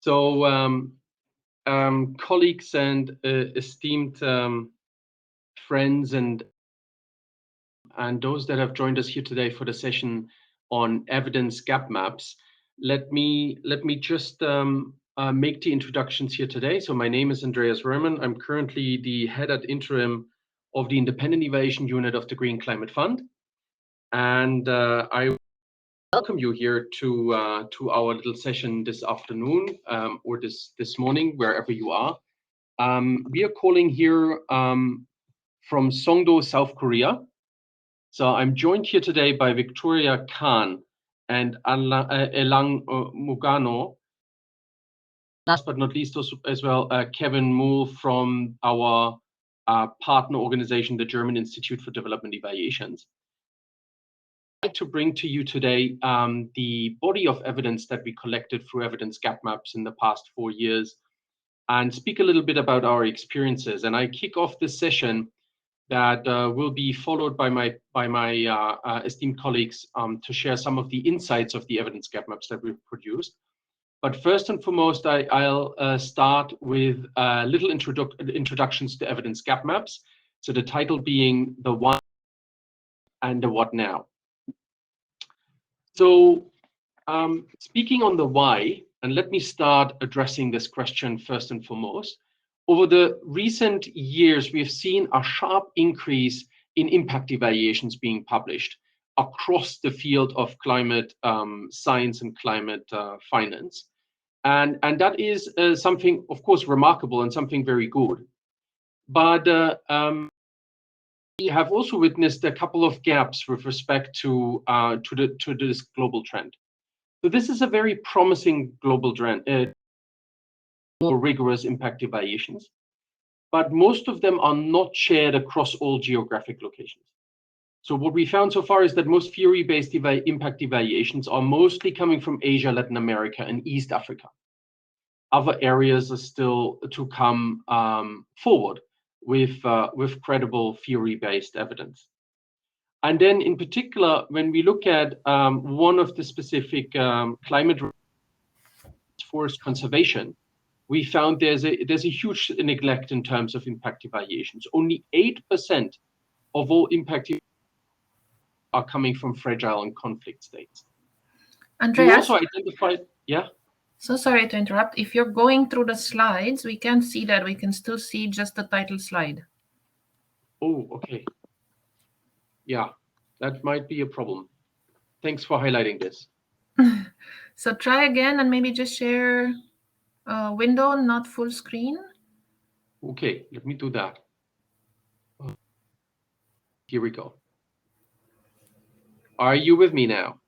So, colleagues and esteemed friends and those that have joined us here today for the session on evidence gap maps, let me just make the introductions here today. So my name is Andreas Reumann. I'm currently the head ad interim of the Independent Evaluation Unit of the Green Climate Fund, and I welcome you here to our little session this afternoon or this morning, wherever you are. We are calling here from Songdo, South Korea. So I'm joined here today by Viktoriya and Elangtlhoko. Last but not least, also as well, Kevin Moull from our partner organization, the German Institute for Development Evaluations. I'd like to bring to you today the body of evidence that we collected through evidence gap maps in the past 4 years, and speak a little bit about our experiences. And I kick off this session that will be followed by my esteemed colleagues to share some of the insights of the evidence gap maps that we've produced. But first and foremost, I'll start with little introductions to evidence gap maps. So the title being the why and the what now. So speaking on the why, and let me start addressing this question first and foremost. Over the recent years, we've seen a sharp increase in impact evaluations being published across the field of climate science and climate finance. And that is something, of course, remarkable and something very good. But we have also witnessed a couple of gaps with respect to this global trend. So this is a very promising global trend, more rigorous impact evaluations, but most of them are not shared across all geographic locations. So what we found so far is that most theory-based impact evaluations are mostly coming from Asia, Latin America, and East Africa. Other areas are still to come forward with credible theory-based evidence. And then in particular, when we look at one of the specific climate forest conservation, we found there's a huge neglect in terms of impact evaluations. Only 8% of all impact are coming from fragile and conflict states. Andreas, we also identified, yeah? So sorry to interrupt. If you're going through the slides, we can't see that. We can still see just the title slide. Oh, okay. Yeah, that might be a problem. Thanks for highlighting this. So try again and maybe just share a window, not full screen. Okay, let me do that. Here we go. Are you with me now?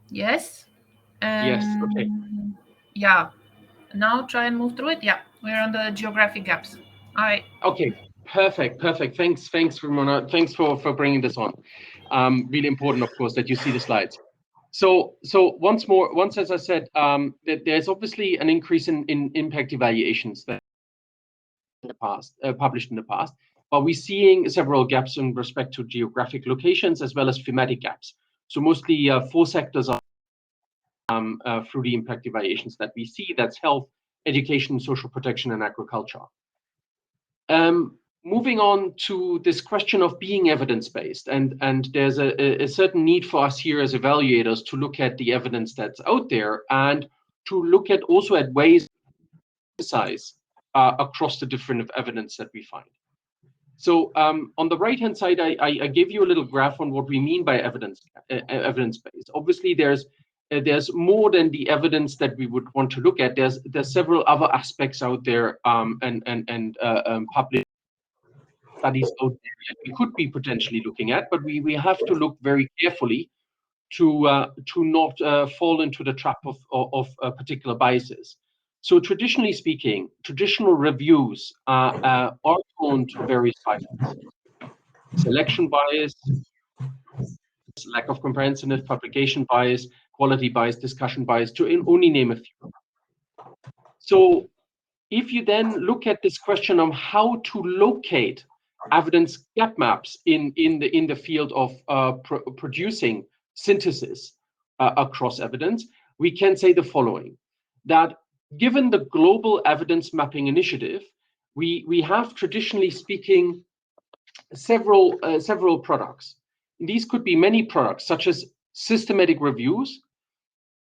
Yes. Yes, okay. Yeah. Now try and move through it. Yeah, we're on the geographic gaps. All right. Okay, perfect. Thanks, Ramona. Thanks for bringing this on. Really important, of course, that you see the slides. So once, as I said, there's obviously an increase in impact evaluations that in the past published in the past, but we're seeing several gaps in respect to geographic locations as well as thematic gaps. So mostly 4 sectors are through the impact evaluations that we see. That's health, education, social protection, and agriculture. Moving on to this question of being evidence-based, and there's a certain need for us here as evaluators to look at the evidence that's out there and to look at also at ways to emphasize across the different evidence that we find. So on the right-hand side, I gave you a little graph on what we mean by evidence-based. Obviously, there's more than the evidence that we would want to look at. There's several other aspects out there and published studies out there that we could be potentially looking at, but we have to look very carefully to not fall into the trap of particular biases. So traditionally speaking, traditional reviews are prone to various biases: selection bias, lack of comprehensiveness, publication bias, quality bias, discussion bias, to only name a few. So if you then look at this question of how to locate evidence gap maps in the field of producing synthesis across evidence, we can say the following, that given the global evidence mapping initiative, we have, traditionally speaking, several products. These could be many products, such as systematic reviews,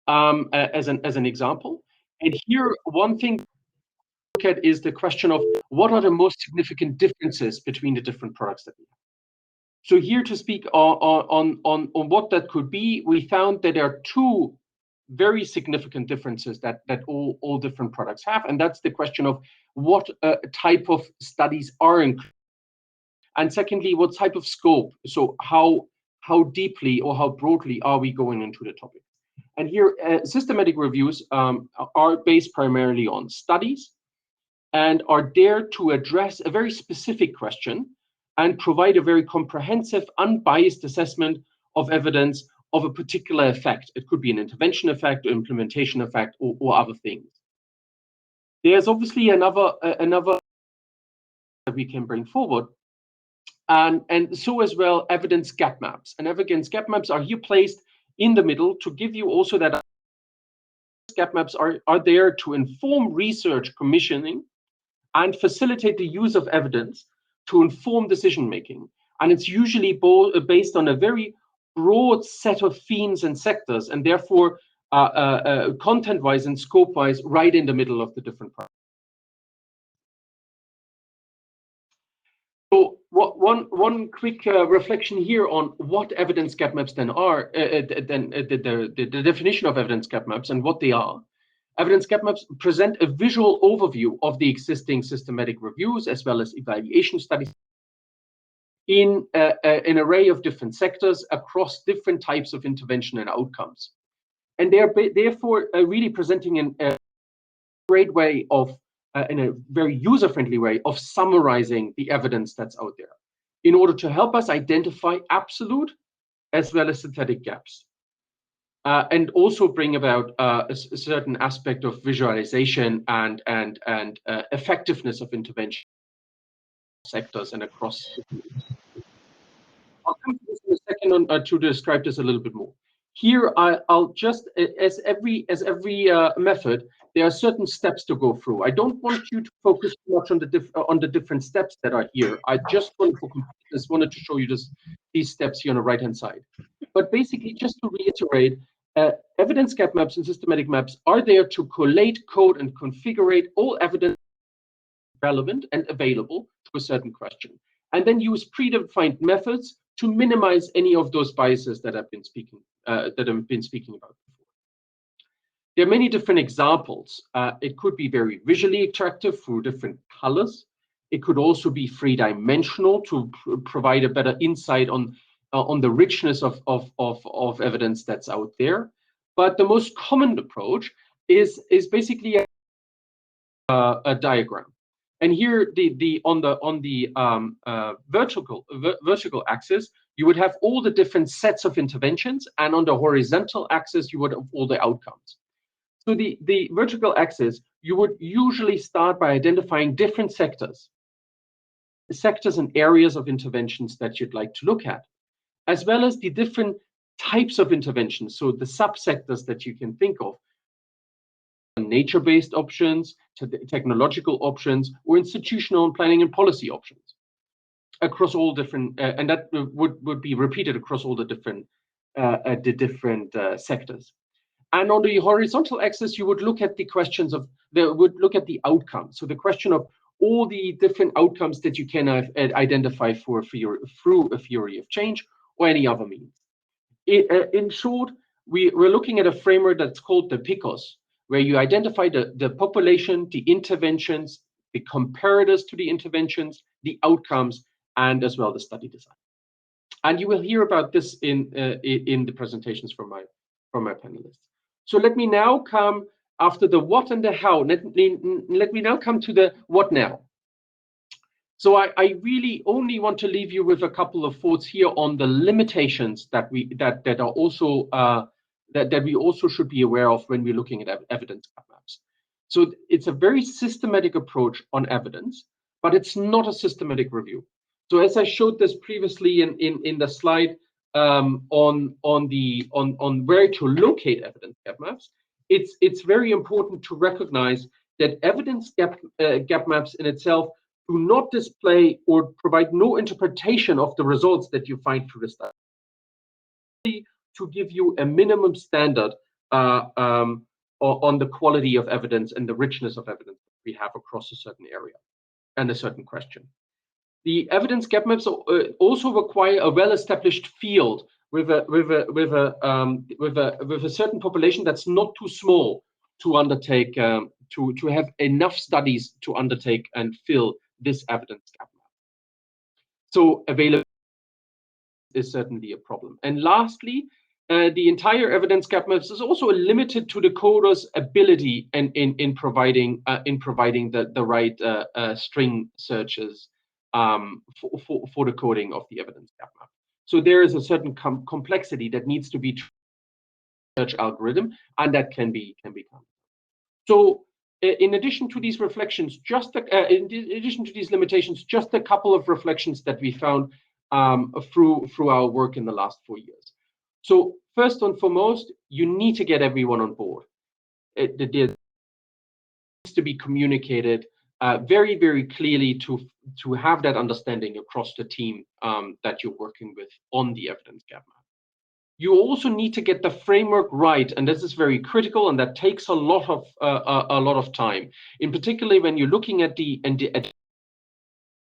as an example. And here, one thing to look at is the question of what are the most significant differences between the different products that we have. So here, to speak on what that could be, we found that there are two very significant differences that all different products have, and that's the question of what type of studies are included, and secondly, what type of scope. So how deeply or how broadly are we going into the topic? And here, systematic reviews are based primarily on studies and are there to address a very specific question and provide a very comprehensive, unbiased assessment of evidence of a particular effect. It could be an intervention effect, or implementation effect, or other things. There's obviously another that we can bring forward, and so as well evidence gap maps. And evidence gap maps are here placed in the middle to give you also that gap maps are there to inform research commissioning and facilitate the use of evidence to inform decision making. And it's usually based on a very broad set of themes and sectors, and therefore content-wise and scope-wise right in the middle of the different parts. So one quick reflection here on what evidence gap maps then are, the definition of evidence gap maps and what they are. Evidence gap maps present a visual overview of the existing systematic reviews as well as evaluation studies in an array of different sectors across different types of intervention and outcomes. And they are therefore really presenting a great way of, in a very user-friendly way, of summarizing the evidence that's out there in order to help us identify absolute as well as synthetic gaps. And also bring about a certain aspect of visualization and effectiveness of intervention sectors and across. I'll come to this in a second to describe this a little bit more. Here, I'll just, as every method, there are certain steps to go through. I don't want you to focus too much on the different steps that are here. I just wanted to show you these steps here on the right-hand side. But basically, just to reiterate, evidence gap maps and systematic maps are there to collate, code, and configure all evidence relevant and available to a certain question, and then use predefined methods to minimize any of those biases that I've been speaking about before. There are many different examples. It could be very visually attractive through different colors. It could also be three-dimensional to provide a better insight on the richness of evidence that's out there. But the most common approach is basically a diagram. And here, on the vertical axis, you would have all the different sets of interventions, and on the horizontal axis, you would have all the outcomes. So the vertical axis, you would usually start by identifying different sectors and areas of interventions that you'd like to look at, as well as the different types of interventions, so the subsectors that you can think of, nature-based options, technological options, or institutional and planning and policy options across all different, and that would be repeated across all the different sectors. And on the horizontal axis, you would look at the questions of the outcomes. So the question of all the different outcomes that you can identify through a theory of change or any other means. In short, we're looking at a framework that's called the Picos, where you identify the population, the interventions, the comparators to the interventions, the outcomes, and as well the study design. And you will hear about this in the presentations from my panelists. So let me now come, after the what and the how, let me now come to the what now. So I really only want to leave you with a couple of thoughts here on the limitations that we also should be aware of when we're looking at evidence gap maps. So it's a very systematic approach on evidence, but it's not a systematic review. So as I showed this previously in the slide on where to locate evidence gap maps, it's very important to recognize that evidence gap maps in itself do not display or provide no interpretation of the results that you find through the study. To give you a minimum standard on the quality of evidence and the richness of evidence we have across a certain area and a certain question. The evidence gap maps also require a well-established field with a certain population that's not too small to undertake to have enough studies to undertake and fill this evidence gap map. So availability is certainly a problem. And lastly, the entire evidence gap maps is also limited to the coder's ability in providing the right string searches for the coding of the evidence gap map. So there is a certain complexity that needs to be search algorithm, and that can be done. So in addition to these reflections, in addition to these limitations, just a couple of reflections that we found through our work in the last 4 years. So first and foremost, you need to get everyone on board. It needs to be communicated very, very clearly to have that understanding across the team that you're working with on the evidence gap map. You also need to get the framework right, and this is very critical, and that takes a lot of time. In particular, when you're looking at the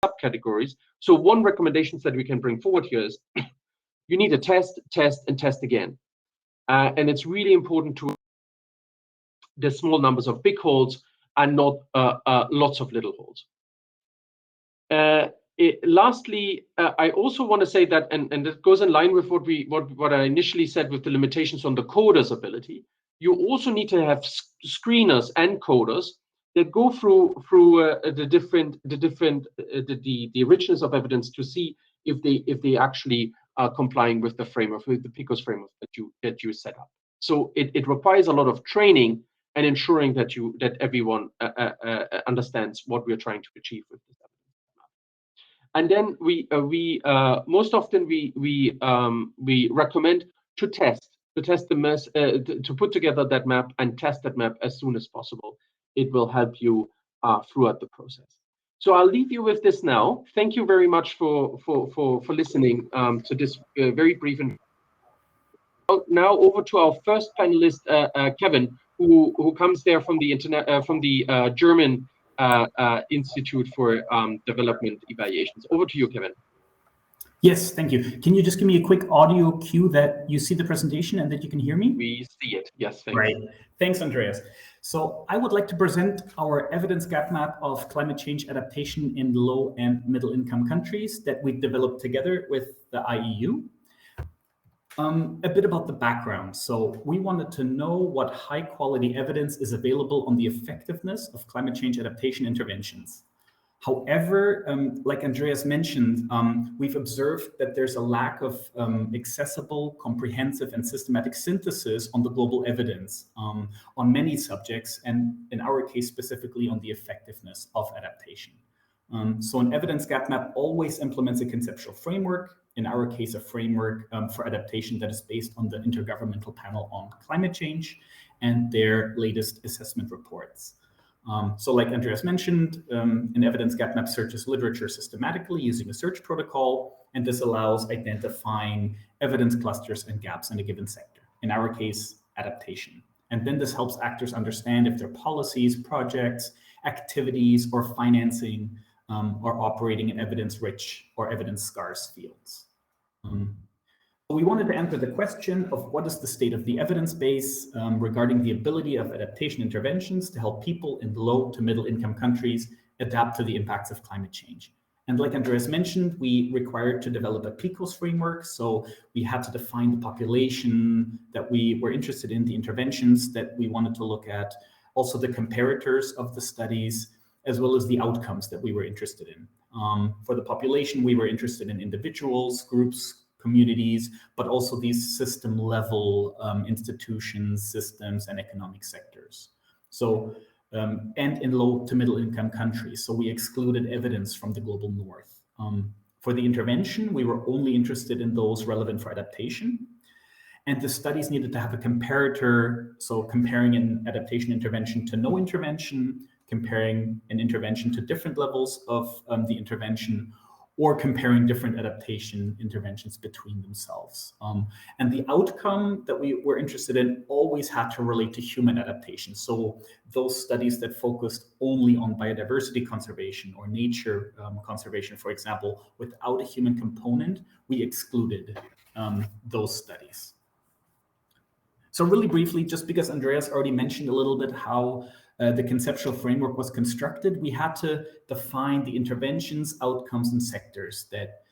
subcategories. So one recommendation that we can bring forward here is you need to test, and test again, and it's really important to the small numbers of big holes and not lots of little holes. Lastly, I also want to say that, and it goes in line with what I initially said with the limitations on the coder's ability. You also need to have screeners and coders that go through the richness of evidence to see if they actually are complying with the framework, with the Picos framework that you set up. So it requires a lot of training and ensuring that everyone understands what we're trying to achieve with this. And then most often we recommend to test the mess, to put together that map and test that map as soon as possible. It will help you throughout the process. So I'll leave you with this now. Thank you very much for listening to this very brief. Now over to our first panelist, Kevin, who comes there from the German Institute for Development Evaluations. Over to you, Kevin. Yes, thank you. Can you just give me a quick audio cue that you see the presentation and that you can hear me? We see it, yes, thanks. Right, thanks, Andreas. So I would like to present our evidence gap map of climate change adaptation in low and middle income countries that we've developed together with the IEU. A bit about the background. So we wanted to know what high quality evidence is available on the effectiveness of climate change adaptation interventions. However, like Andreas mentioned, we've observed that there's a lack of accessible, comprehensive, and systematic synthesis on the global evidence on many subjects, and in our case, specifically on the effectiveness of adaptation. So an evidence gap map always implements a conceptual framework, in our case, a framework for adaptation that is based on the Intergovernmental Panel on Climate Change and their latest assessment reports. So like Andreas mentioned, an evidence gap map searches literature systematically using a search protocol, and this allows identifying evidence clusters and gaps in a given sector, in our case, adaptation. And then this helps actors understand if their policies, projects, activities, or financing are operating in evidence-rich or evidence-scarce fields. We wanted to answer the question of what is the state of the evidence base regarding the ability of adaptation interventions to help people in low to middle income countries adapt to the impacts of climate change. And like Andreas mentioned, we required to develop a Picos framework. So we had to define the population that we were interested in, the interventions that we wanted to look at, also the comparators of the studies, as well as the outcomes that we were interested in. For the population, we were interested in individuals, groups, communities, but also these system level institutions, systems, and economic sectors. So, and in low to middle income countries. So we excluded evidence from the global north. For the intervention, we were only interested in those relevant for adaptation. And the studies needed to have a comparator, so comparing an adaptation intervention to no intervention, comparing an intervention to different levels of the intervention, or comparing different adaptation interventions between themselves. And the outcome that we were interested in always had to relate to human adaptation. So those studies that focused only on biodiversity conservation or nature conservation, for example, without a human component, we excluded those studies. So really briefly, just because Andreas already mentioned a little bit how the conceptual framework was constructed, we had to define the interventions, outcomes, and sectors that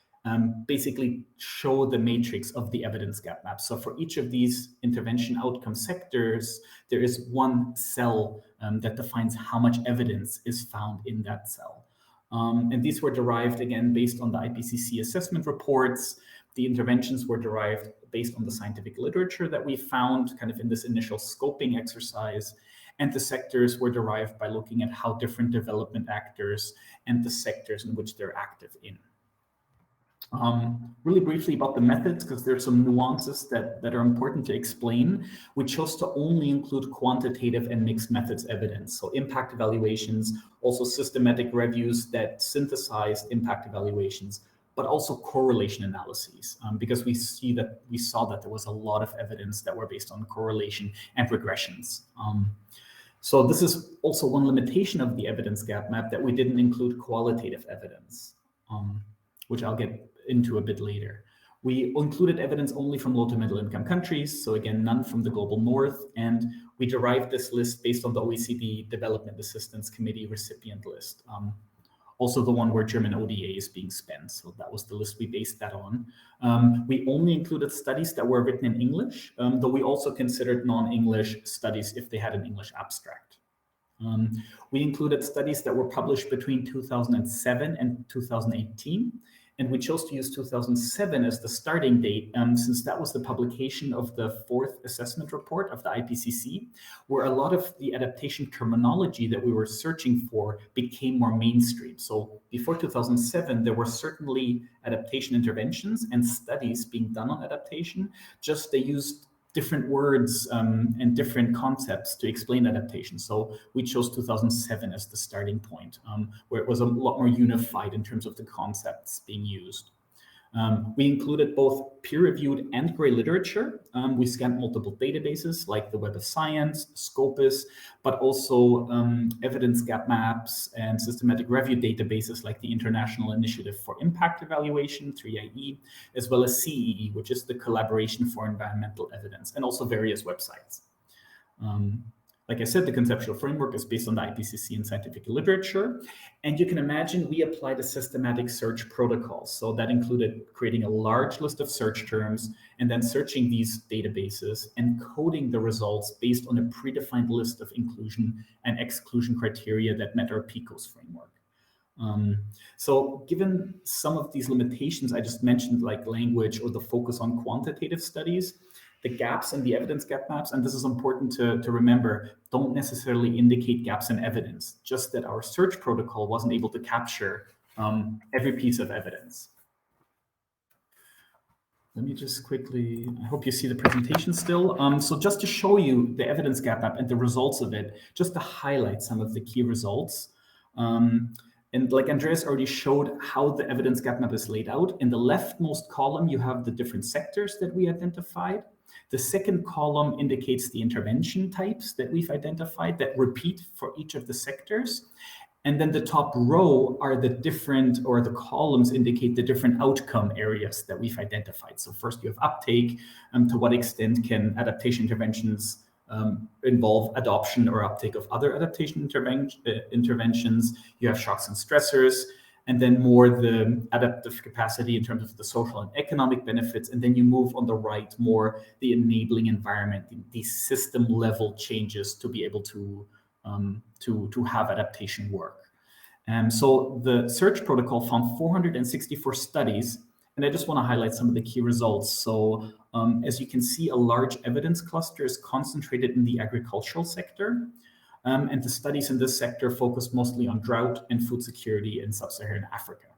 basically show the matrix of the evidence gap map. So for each of these intervention outcome sectors, there is one cell that defines how much evidence is found in that cell. And these were derived, again, based on the IPCC assessment reports. The interventions were derived based on the scientific literature that we found kind of in this initial scoping exercise. And the sectors were derived by looking at how different development actors and the sectors in which they're active in. Really briefly about the methods, because there are some nuances that are important to explain. We chose to only include quantitative and mixed methods evidence. So impact evaluations, also systematic reviews that synthesized impact evaluations, but also correlation analyses, because we saw that there was a lot of evidence that were based on correlation and regressions. So this is also one limitation of the evidence gap map, that we didn't include qualitative evidence, which I'll get into a bit later. We included evidence only from low to middle income countries, so again, none from the global north, and we derived this list based on the OECD Development Assistance Committee recipient list. Also the one where German ODA is being spent. So that was the list we based that on. We only included studies that were written in English, though we also considered non-English studies if they had an English abstract. We included studies that were published between 2007 and 2018. And we chose to use 2007 as the starting date, since that was the publication of the 4th assessment report of the IPCC, where a lot of the adaptation terminology that we were searching for became more mainstream. So before 2007, there were certainly adaptation interventions and studies being done on adaptation, just they used different words and different concepts to explain adaptation. So we chose 2007 as the starting point, where it was a lot more unified in terms of the concepts being used. We included both peer-reviewed and gray literature. We scanned multiple databases like the Web of Science, Scopus, but also evidence gap maps and systematic review databases like the International Initiative for Impact Evaluation, 3IE, as well as CEE, which is the Collaboration for Environmental Evidence, and also various websites. Like I said, the conceptual framework is based on the IPCC and scientific literature. And you can imagine we applied a systematic search protocol. So that included creating a large list of search terms and then searching these databases and coding the results based on a predefined list of inclusion and exclusion criteria that met our Picos framework. So given some of these limitations I just mentioned, like language or the focus on quantitative studies, the gaps in the evidence gap maps, and this is important to remember, don't necessarily indicate gaps in evidence, just that our search protocol wasn't able to capture every piece of evidence. Let me just quickly, I hope you see the presentation still. So just to show you the evidence gap map and the results of it, just to highlight some of the key results. And like Andreas already showed how the evidence gap map is laid out. In the leftmost column, you have the different sectors that we identified. The second column indicates the intervention types that we've identified that repeat for each of the sectors. And then the top row are the different, or the columns indicate the different outcome areas that we've identified. So first you have uptake, to what extent can adaptation interventions involve adoption or uptake of other adaptation interventions. You have shocks and stressors, and then more the adaptive capacity in terms of the social and economic benefits. And then you move on the right, more the enabling environment, these system level changes to be able to have adaptation work. So the search protocol found 464 studies, and I just want to highlight some of the key results. So as you can see, a large evidence cluster is concentrated in the agricultural sector. And the studies in this sector focus mostly on drought and food security in sub-Saharan Africa.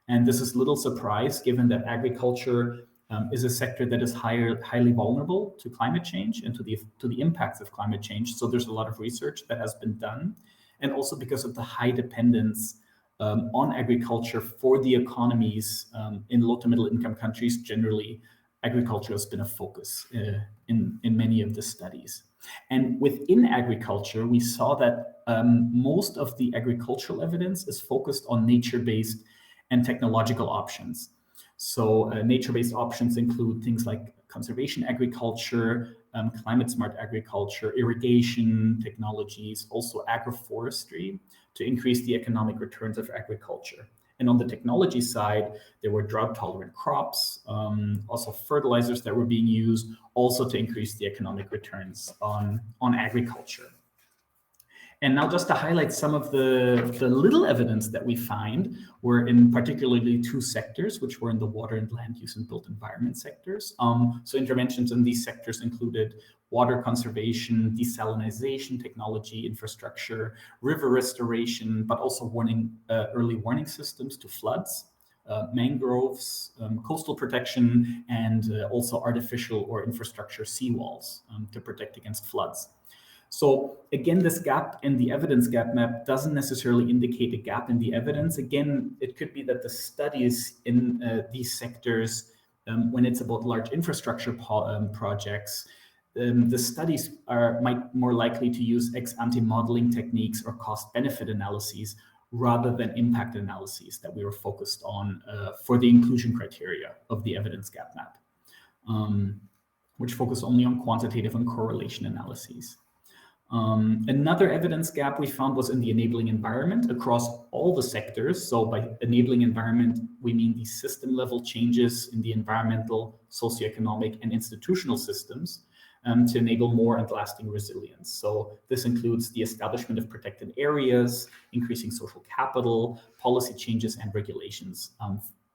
And this is little surprise given that agriculture is a sector that is highly vulnerable to climate change and to the impacts of climate change. So there's a lot of research that has been done, and also because of the high dependence on agriculture for the economies in low to middle income countries. Generally, agriculture has been a focus in many of the studies. And within agriculture, we saw that most of the agricultural evidence is focused on nature-based and technological options. So nature-based options include things like conservation agriculture, climate-smart agriculture, irrigation technologies, also agroforestry to increase the economic returns of agriculture. And on the technology side, there were drought-tolerant crops, also fertilizers that were being used, also to increase the economic returns on agriculture. And now just to highlight some of the little evidence that we find were in particularly two sectors, which were in the water and land use and built environment sectors. So interventions in these sectors included water conservation, desalinization technology, infrastructure, river restoration, but also early warning systems to floods, mangroves, coastal protection, and also artificial or infrastructure seawalls to protect against floods. So again, this gap in the evidence gap map doesn't necessarily indicate a gap in the evidence. Again, it could be that the studies in these sectors, when it's about large infrastructure projects, the studies might more likely to use ex-ante modeling techniques or cost-benefit analyses rather than impact analyses that we were focused on for the inclusion criteria of the evidence gap map, which focus only on quantitative and correlation analyses. Another evidence gap we found was in the enabling environment across all the sectors. So by enabling environment, we mean the system level changes in the environmental, socioeconomic, and institutional systems to enable more and lasting resilience. So this includes the establishment of protected areas, increasing social capital, policy changes, and regulations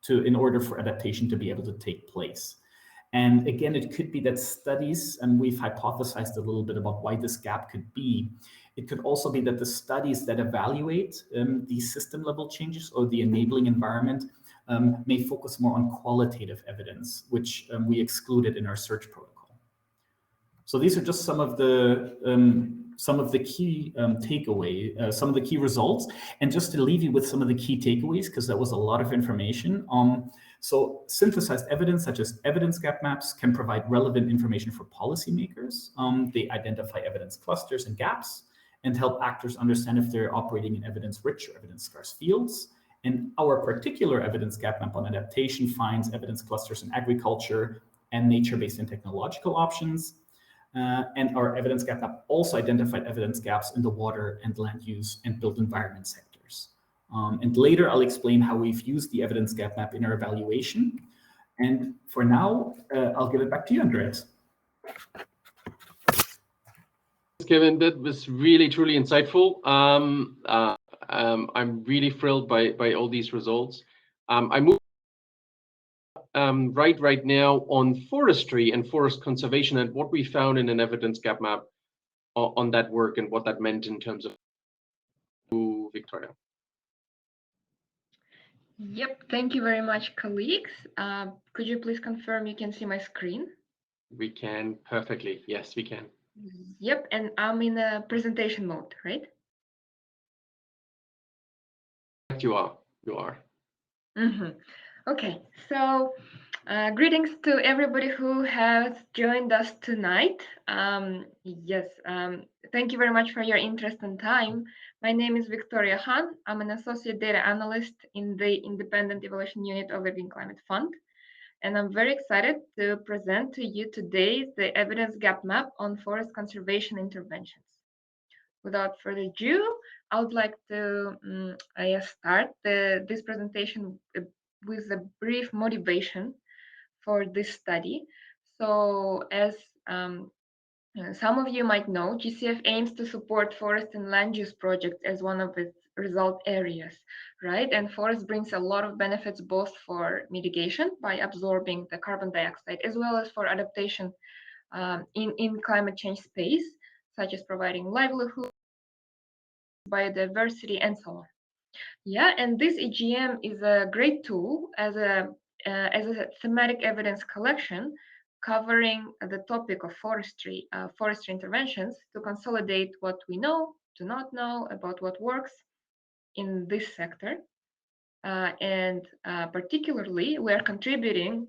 in order for adaptation to be able to take place. And again, it could be that studies, and we've hypothesized a little bit about why this gap could be. It could also be that the studies that evaluate these system level changes or the enabling environment may focus more on qualitative evidence, which we excluded in our search protocol. So these are just some of the key some of the key results. And just to leave you with some of the key takeaways, because that was a lot of information. So synthesized evidence, such as evidence gap maps, can provide relevant information for policymakers. They identify evidence clusters and gaps and help actors understand if they're operating in evidence-rich or evidence-scarce fields. And our particular evidence gap map on adaptation finds evidence clusters in agriculture and nature-based and technological options. And our evidence gap map also identified evidence gaps in the water and land use and built environment sectors. And later I'll explain how we've used the evidence gap map in our evaluation. And for now, I'll give it back to you, Andreas. Kevin, that was really, truly insightful. I'm really thrilled by all these results. I move right now on forestry and forest conservation and what we found in an evidence gap map on that work and what that meant in terms of Viktoriya. Yep, thank you very much, colleagues. Could you please confirm you can see my screen? We can perfectly. Yes, we can. Yep, and I'm in a presentation mode, right? You are. You are. Okay, so greetings to everybody who has joined us tonight. Thank you very much for your interest and time. My name is Viktoriya Han. I'm an associate data analyst in the Independent Evaluation Unit of the Green Climate Fund. And I'm very excited to present to you today the evidence gap map on forest conservation interventions. Without further ado, I would like to start this presentation with a brief motivation for this study. So as some of you might know, GCF aims to support forest and land use projects as one of its result areas, right? And forest brings a lot of benefits both for mitigation by absorbing the carbon dioxide, as well as for adaptation in climate change space, such as providing livelihood, biodiversity, and so on. Yeah, and this EGM is a great tool as a as a thematic evidence collection covering the topic of forestry interventions to consolidate what we know, do not know about what works in this sector. And particularly, we are contributing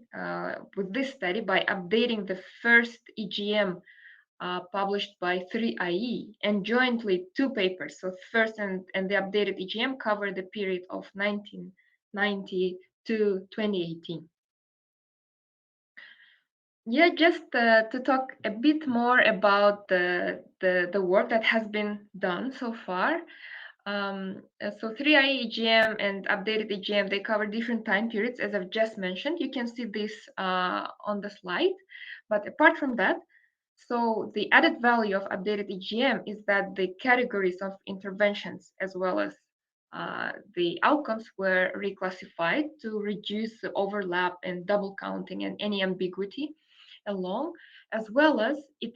with this study by updating the first EGM published by 3IE and jointly 2 papers. So first and the updated EGM cover the period of 1990 to 2018. Yeah, just to talk a bit more about the work that has been done so far. So 3IE EGM and updated EGM, they cover different time periods, as I've just mentioned. You can see this on the slide. But apart from that, so the added value of updated EGM is that the categories of interventions as well as the outcomes were reclassified to reduce the overlap and double counting and any ambiguity along, as well as it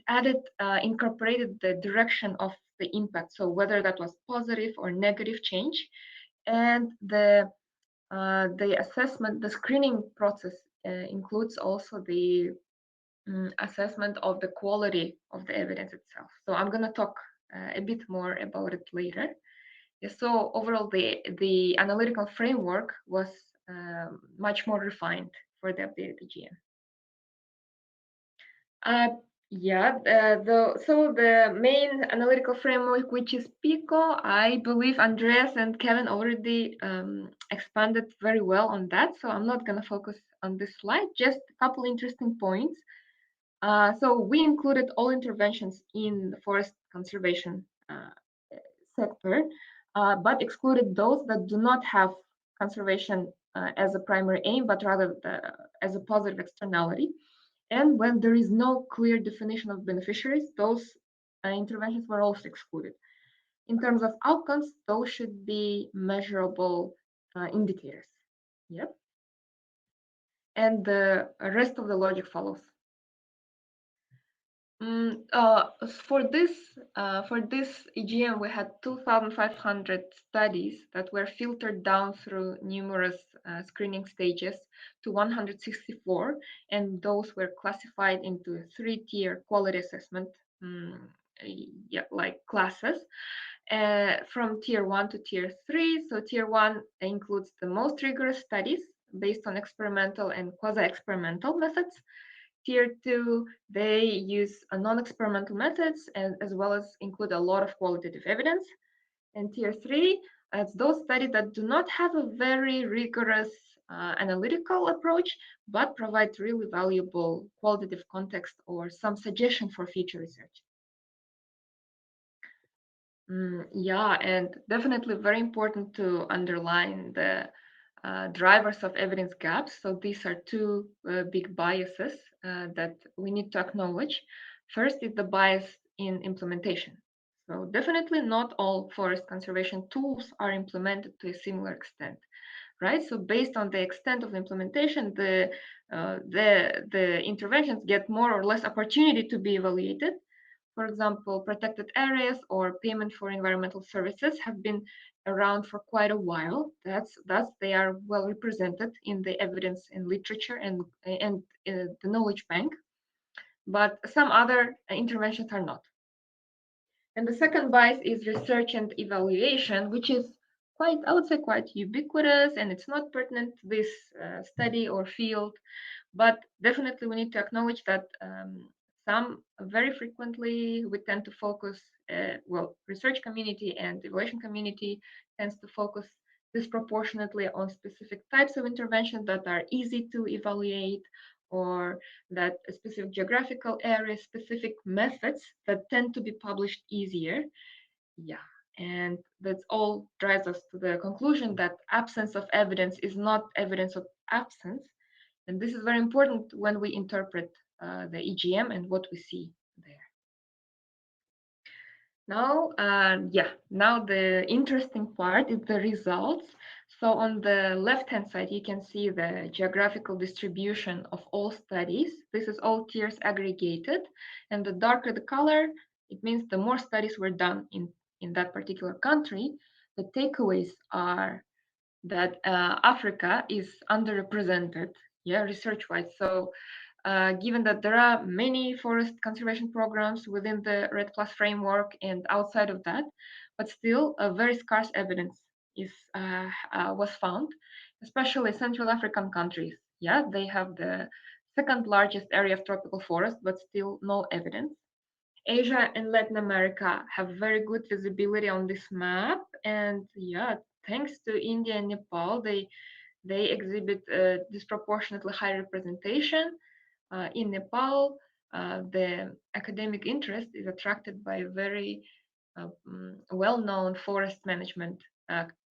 incorporated the direction of the impact, so whether that was positive or negative change, and the assessment, the screening process includes also the assessment of the quality of the evidence itself. So I'm going to talk a bit more about it later. So overall, the analytical framework was much more refined for the updated EGM. So the main analytical framework, which is Pico, I believe Andreas and Kevin already expanded very well on that. So I'm not going to focus on this slide, just a couple interesting points. So we included all interventions in the forest conservation sector, but excluded those that do not have conservation as a primary aim, but rather as a positive externality. And when there is no clear definition of beneficiaries, those interventions were also excluded. In terms of outcomes, those should be measurable indicators. Yep. And the rest of the logic follows. For this EGM, we had 2,500 studies that were filtered down through numerous screening stages to 164, and those were classified into a 3-tier quality assessment, like classes, from tier 1 to tier 3. So tier 1 includes the most rigorous studies based on experimental and quasi-experimental methods. Tier 2, they use non-experimental methods and as well as include a lot of qualitative evidence. And tier 3, it's those studies that do not have a very rigorous analytical approach, but provide really valuable qualitative context or some suggestion for future research. Yeah, and definitely very important to underline the drivers of evidence gaps. So these are 2 big biases that we need to acknowledge. First is the bias in implementation. So definitely not all forest conservation tools are implemented to a similar extent, right? So based on the extent of implementation, the interventions get more or less opportunity to be evaluated. For example, protected areas or payment for environmental services have been around for quite a while. Thus, they are well represented in the evidence and literature and the knowledge bank. But some other interventions are not. And the second bias is research and evaluation, which is quite, I would say, quite ubiquitous, and it's not pertinent to this study or field. But definitely, we need to acknowledge that some very frequently we tend to focus, research community and evaluation community tends to focus disproportionately on specific types of interventions that are easy to evaluate, or that a specific geographical area, specific methods that tend to be published easier. Yeah, and that all drives us to the conclusion that absence of evidence is not evidence of absence. And this is very important when we interpret the EGM and what we see there. Now, now the interesting part is the results. So on the left-hand side, you can see the geographical distribution of all studies. This is all tiers aggregated, and the darker the color, it means the more studies were done in that particular country. The takeaways are that Africa is underrepresented research-wise. So given that there are many forest conservation programs within the REDD+ framework and outside of that, but still a very scarce evidence was found, especially Central African countries. Yeah, they have the second largest area of tropical forest, but still no evidence. Asia and Latin America have very good visibility on this map, and yeah, thanks to India and Nepal, they exhibit a disproportionately high representation. In Nepal, the academic interest is attracted by very well-known forest management,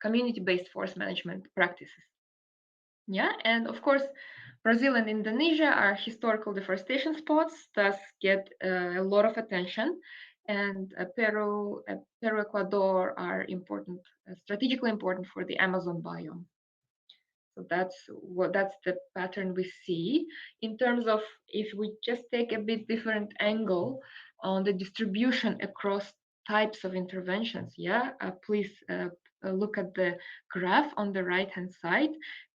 community-based forest management practices. Yeah, and of course, Brazil and Indonesia are historical deforestation spots, thus get a lot of attention. And Peru, Ecuador are important, strategically important for the Amazon biome. So that's the pattern we see. In terms of, if we just take a bit different angle on the distribution across types of interventions, please look at the graph on the right-hand side.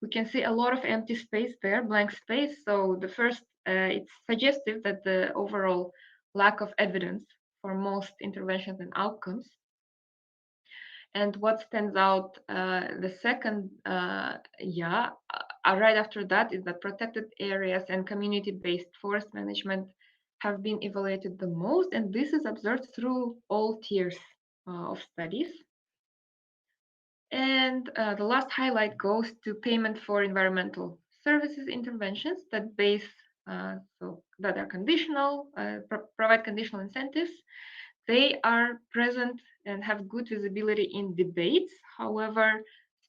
We can see a lot of empty space there, blank space. So the first, it's suggestive that the overall lack of evidence for most interventions and outcomes. And what stands out, the second, right after that, is that protected areas and community-based forest management have been evaluated the most, and this is observed through all tiers of studies. And the last highlight goes to payment for environmental services interventions that that are conditional, provide conditional incentives. They are present and have good visibility in debates, however,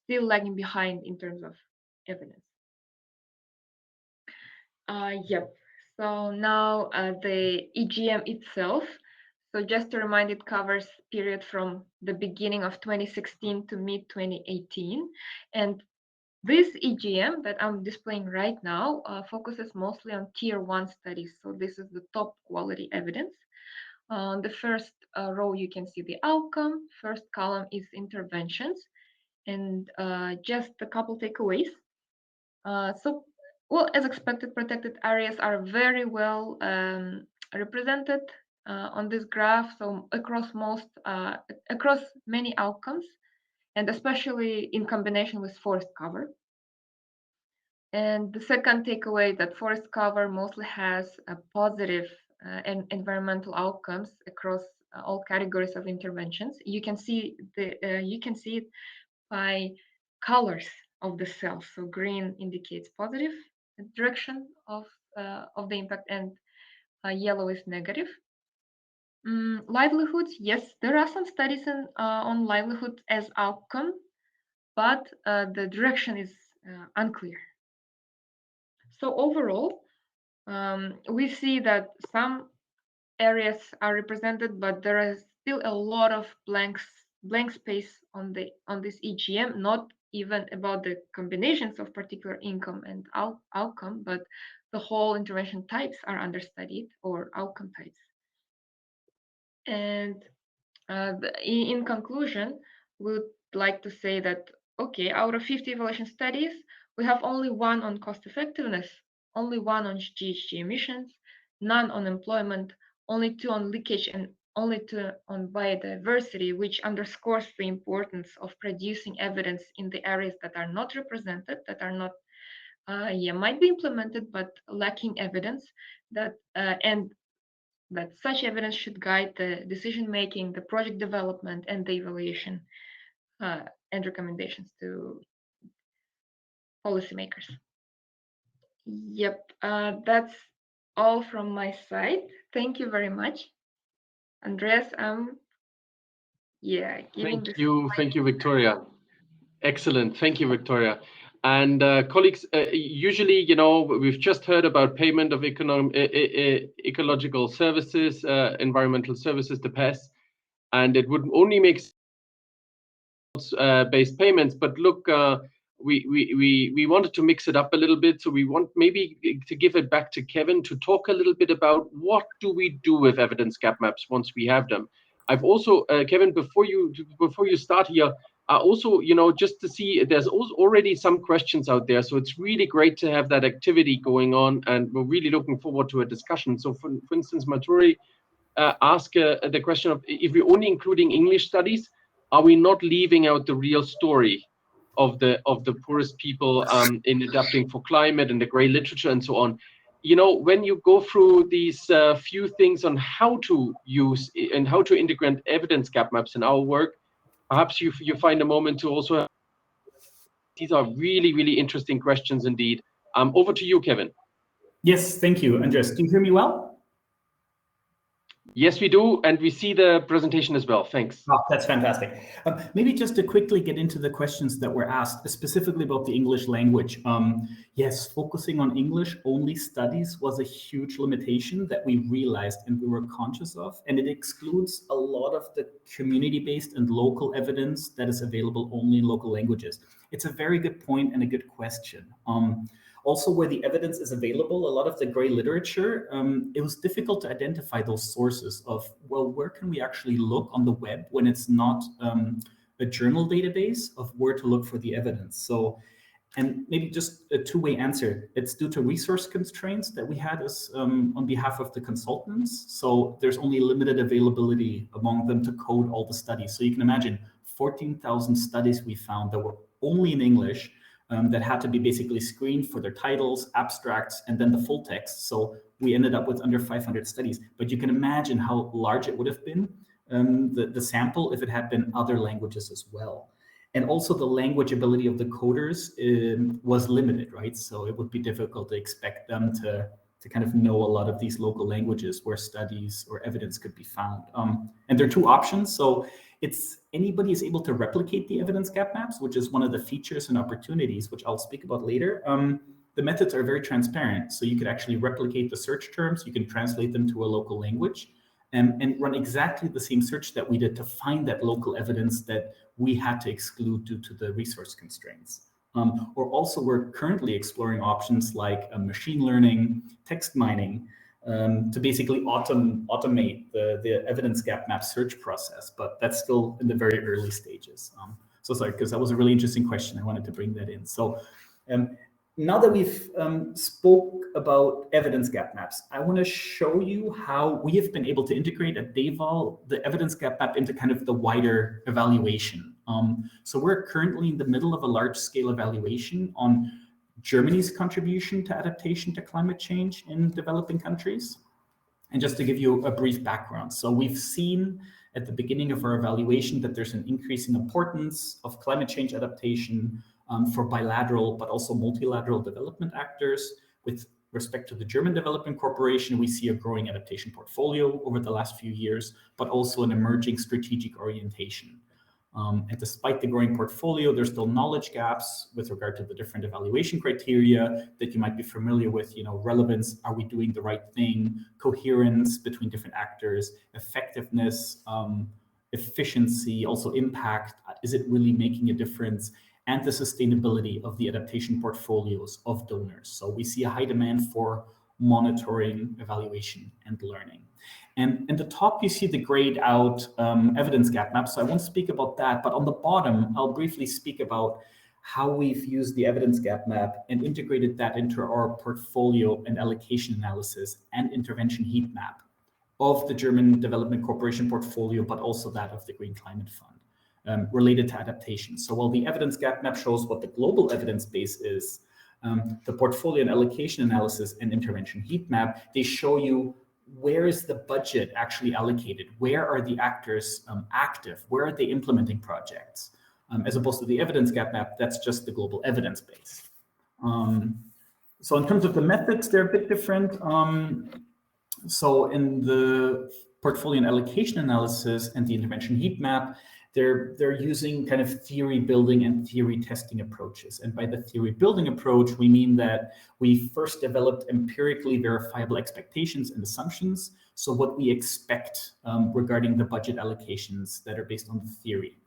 still lagging behind in terms of evidence. So now the EGM itself. So just to remind, it covers period from the beginning of 2016 to mid-2018. And this EGM that I'm displaying right now focuses mostly on tier 1 studies. So this is the top quality evidence. On the first row, you can see the outcome. First column is interventions. And just a couple takeaways. Well, as expected, protected areas are very well represented on this graph. So across many outcomes, and especially in combination with forest cover. And the second takeaway, that forest cover mostly has a positive and environmental outcomes across all categories of interventions. You can see it by colors of the cells. So green indicates positive direction of the impact, and yellow is negative. Livelihoods, yes, there are some studies on livelihood as outcome, but the direction is unclear. So overall, we see that some areas are represented, but there is still a lot of blank space on this EGM, not even about the combinations of particular income and outcome, but the whole intervention types are understudied, or outcome types. And in conclusion, we would like to say that, okay, out of 50 evaluation studies, we have only one on cost effectiveness, only one on GHG emissions, none on employment, only 2 on leakage, and only 2 on biodiversity, which underscores the importance of producing evidence in the areas that are not represented, that are not, might be implemented, but lacking evidence, and that such evidence should guide the decision-making, the project development, and the evaluation and recommendations to policymakers. That's all from my side. Thank you very much. Andreas, Thank you, Viktoriya. Excellent, thank you, Viktoriya. And colleagues, usually, we've just heard about payment of ecological services, environmental services, the PES, and it would only make based payments. But look, we wanted to mix it up a little bit, so we want maybe to give it back to Kevin to talk a little bit about what do we do with evidence gap maps once we have them. I've also, Kevin, before you start here, also, just to see, there's also already some questions out there. So it's really great to have that activity going on, and we're really looking forward to a discussion. So for instance, Maturi asked the question of, if we're only including English studies, are we not leaving out the real story of the poorest people in adapting for climate and the gray literature and so on? When you go through these few things on how to use and how to integrate evidence gap maps in our work, perhaps you find a moment to also. These are really, really interesting questions indeed. Over to you, Kevin. Yes, thank you, Andreas. Do you hear me well? Yes, we do, and we see the presentation as well. Thanks. Oh, that's fantastic. Maybe just to quickly get into the questions that were asked, specifically about the English language. Yes, focusing on English-only studies was a huge limitation that we realized and we were conscious of, and it excludes a lot of the community-based and local evidence that is available only in local languages. It's a very good point and a good question. Also, where the evidence is available, a lot of the gray literature, it was difficult to identify those sources of, well, where can we actually look on the web when it's not a journal database of where to look for the evidence. So, and maybe just a two-way answer. It's due to resource constraints that we had as on behalf of the consultants. So there's only limited availability among them to code all the studies. So you can imagine 14,000 studies we found that were only in English, that had to be basically screened for their titles, abstracts, and then the full text. So we ended up with under 500 studies. But you can imagine how large it would have been, the sample, if it had been other languages as well. And also the language ability of the coders was limited, right? So it would be difficult to expect them to kind of know a lot of these local languages where studies or evidence could be found. And there are two options. So it's anybody is able to replicate the evidence gap maps, which is one of the features and opportunities, which I'll speak about later. The methods are very transparent. So you could actually replicate the search terms, you can translate them to a local language, and run exactly the same search that we did to find that local evidence that we had to exclude due to the resource constraints. Or also we're currently exploring options like machine learning, text mining, to basically automate the evidence gap map search process, but that's still in the very early stages. So sorry, because that was a really interesting question. I wanted to bring that in. So now that we've spoke about evidence gap maps, I want to show you how we have been able to integrate at DEval the evidence gap map into kind of the wider evaluation. So we're currently in the middle of a large-scale evaluation on Germany's contribution to adaptation to climate change in developing countries. And just to give you a brief background. So we've seen at the beginning of our evaluation that there's an increasing importance of climate change adaptation for bilateral, but also multilateral development actors. With respect to the German Development Corporation, we see a growing adaptation portfolio over the last few years, but also an emerging strategic orientation. And despite the growing portfolio, there's still knowledge gaps with regard to the different evaluation criteria that you might be familiar with, relevance, are we doing the right thing, coherence between different actors, effectiveness, efficiency, also impact, is it really making a difference, and the sustainability of the adaptation portfolios of donors. So we see a high demand for monitoring, evaluation, and learning. And at the top, you see the grayed out evidence gap map. So I won't speak about that, but on the bottom, I'll briefly speak about how we've used the evidence gap map and integrated that into our portfolio and allocation analysis and intervention heat map of the German Development Corporation portfolio, but also that of the Green Climate Fund related to adaptation. So while the evidence gap map shows what the global evidence base is, the portfolio and allocation analysis and intervention heat map, they show you where is the budget actually allocated? Where are the actors active? Where are they implementing projects? As opposed to the evidence gap map, that's just the global evidence base. So in terms of the methods, they're a bit different. So in the portfolio and allocation analysis and the intervention heat map, they're using kind of theory building and theory testing approaches. And by the theory building approach, we mean that we first developed empirically verifiable expectations and assumptions. So what we expect regarding the budget allocations that are based on the theory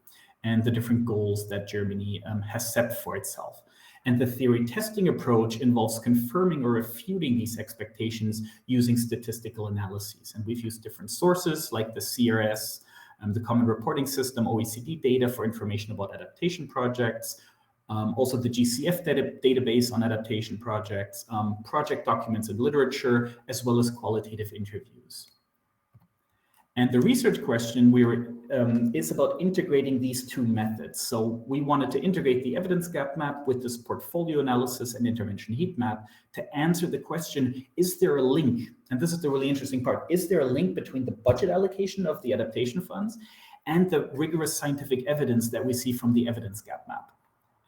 and the different goals that Germany has set for itself. And the theory testing approach involves confirming or refuting these expectations using statistical analyses. And we've used different sources like the CRS, the Common Reporting System, OECD data for information about adaptation projects, also the GCF database on adaptation projects, project documents and literature, as well as qualitative interviews. And the research question is about integrating these two methods. So we wanted to integrate the evidence gap map with this portfolio analysis and intervention heat map to answer the question, is there a link? And this is the really interesting part. Is there a link between the budget allocation of the adaptation funds and the rigorous scientific evidence that we see from the evidence gap map?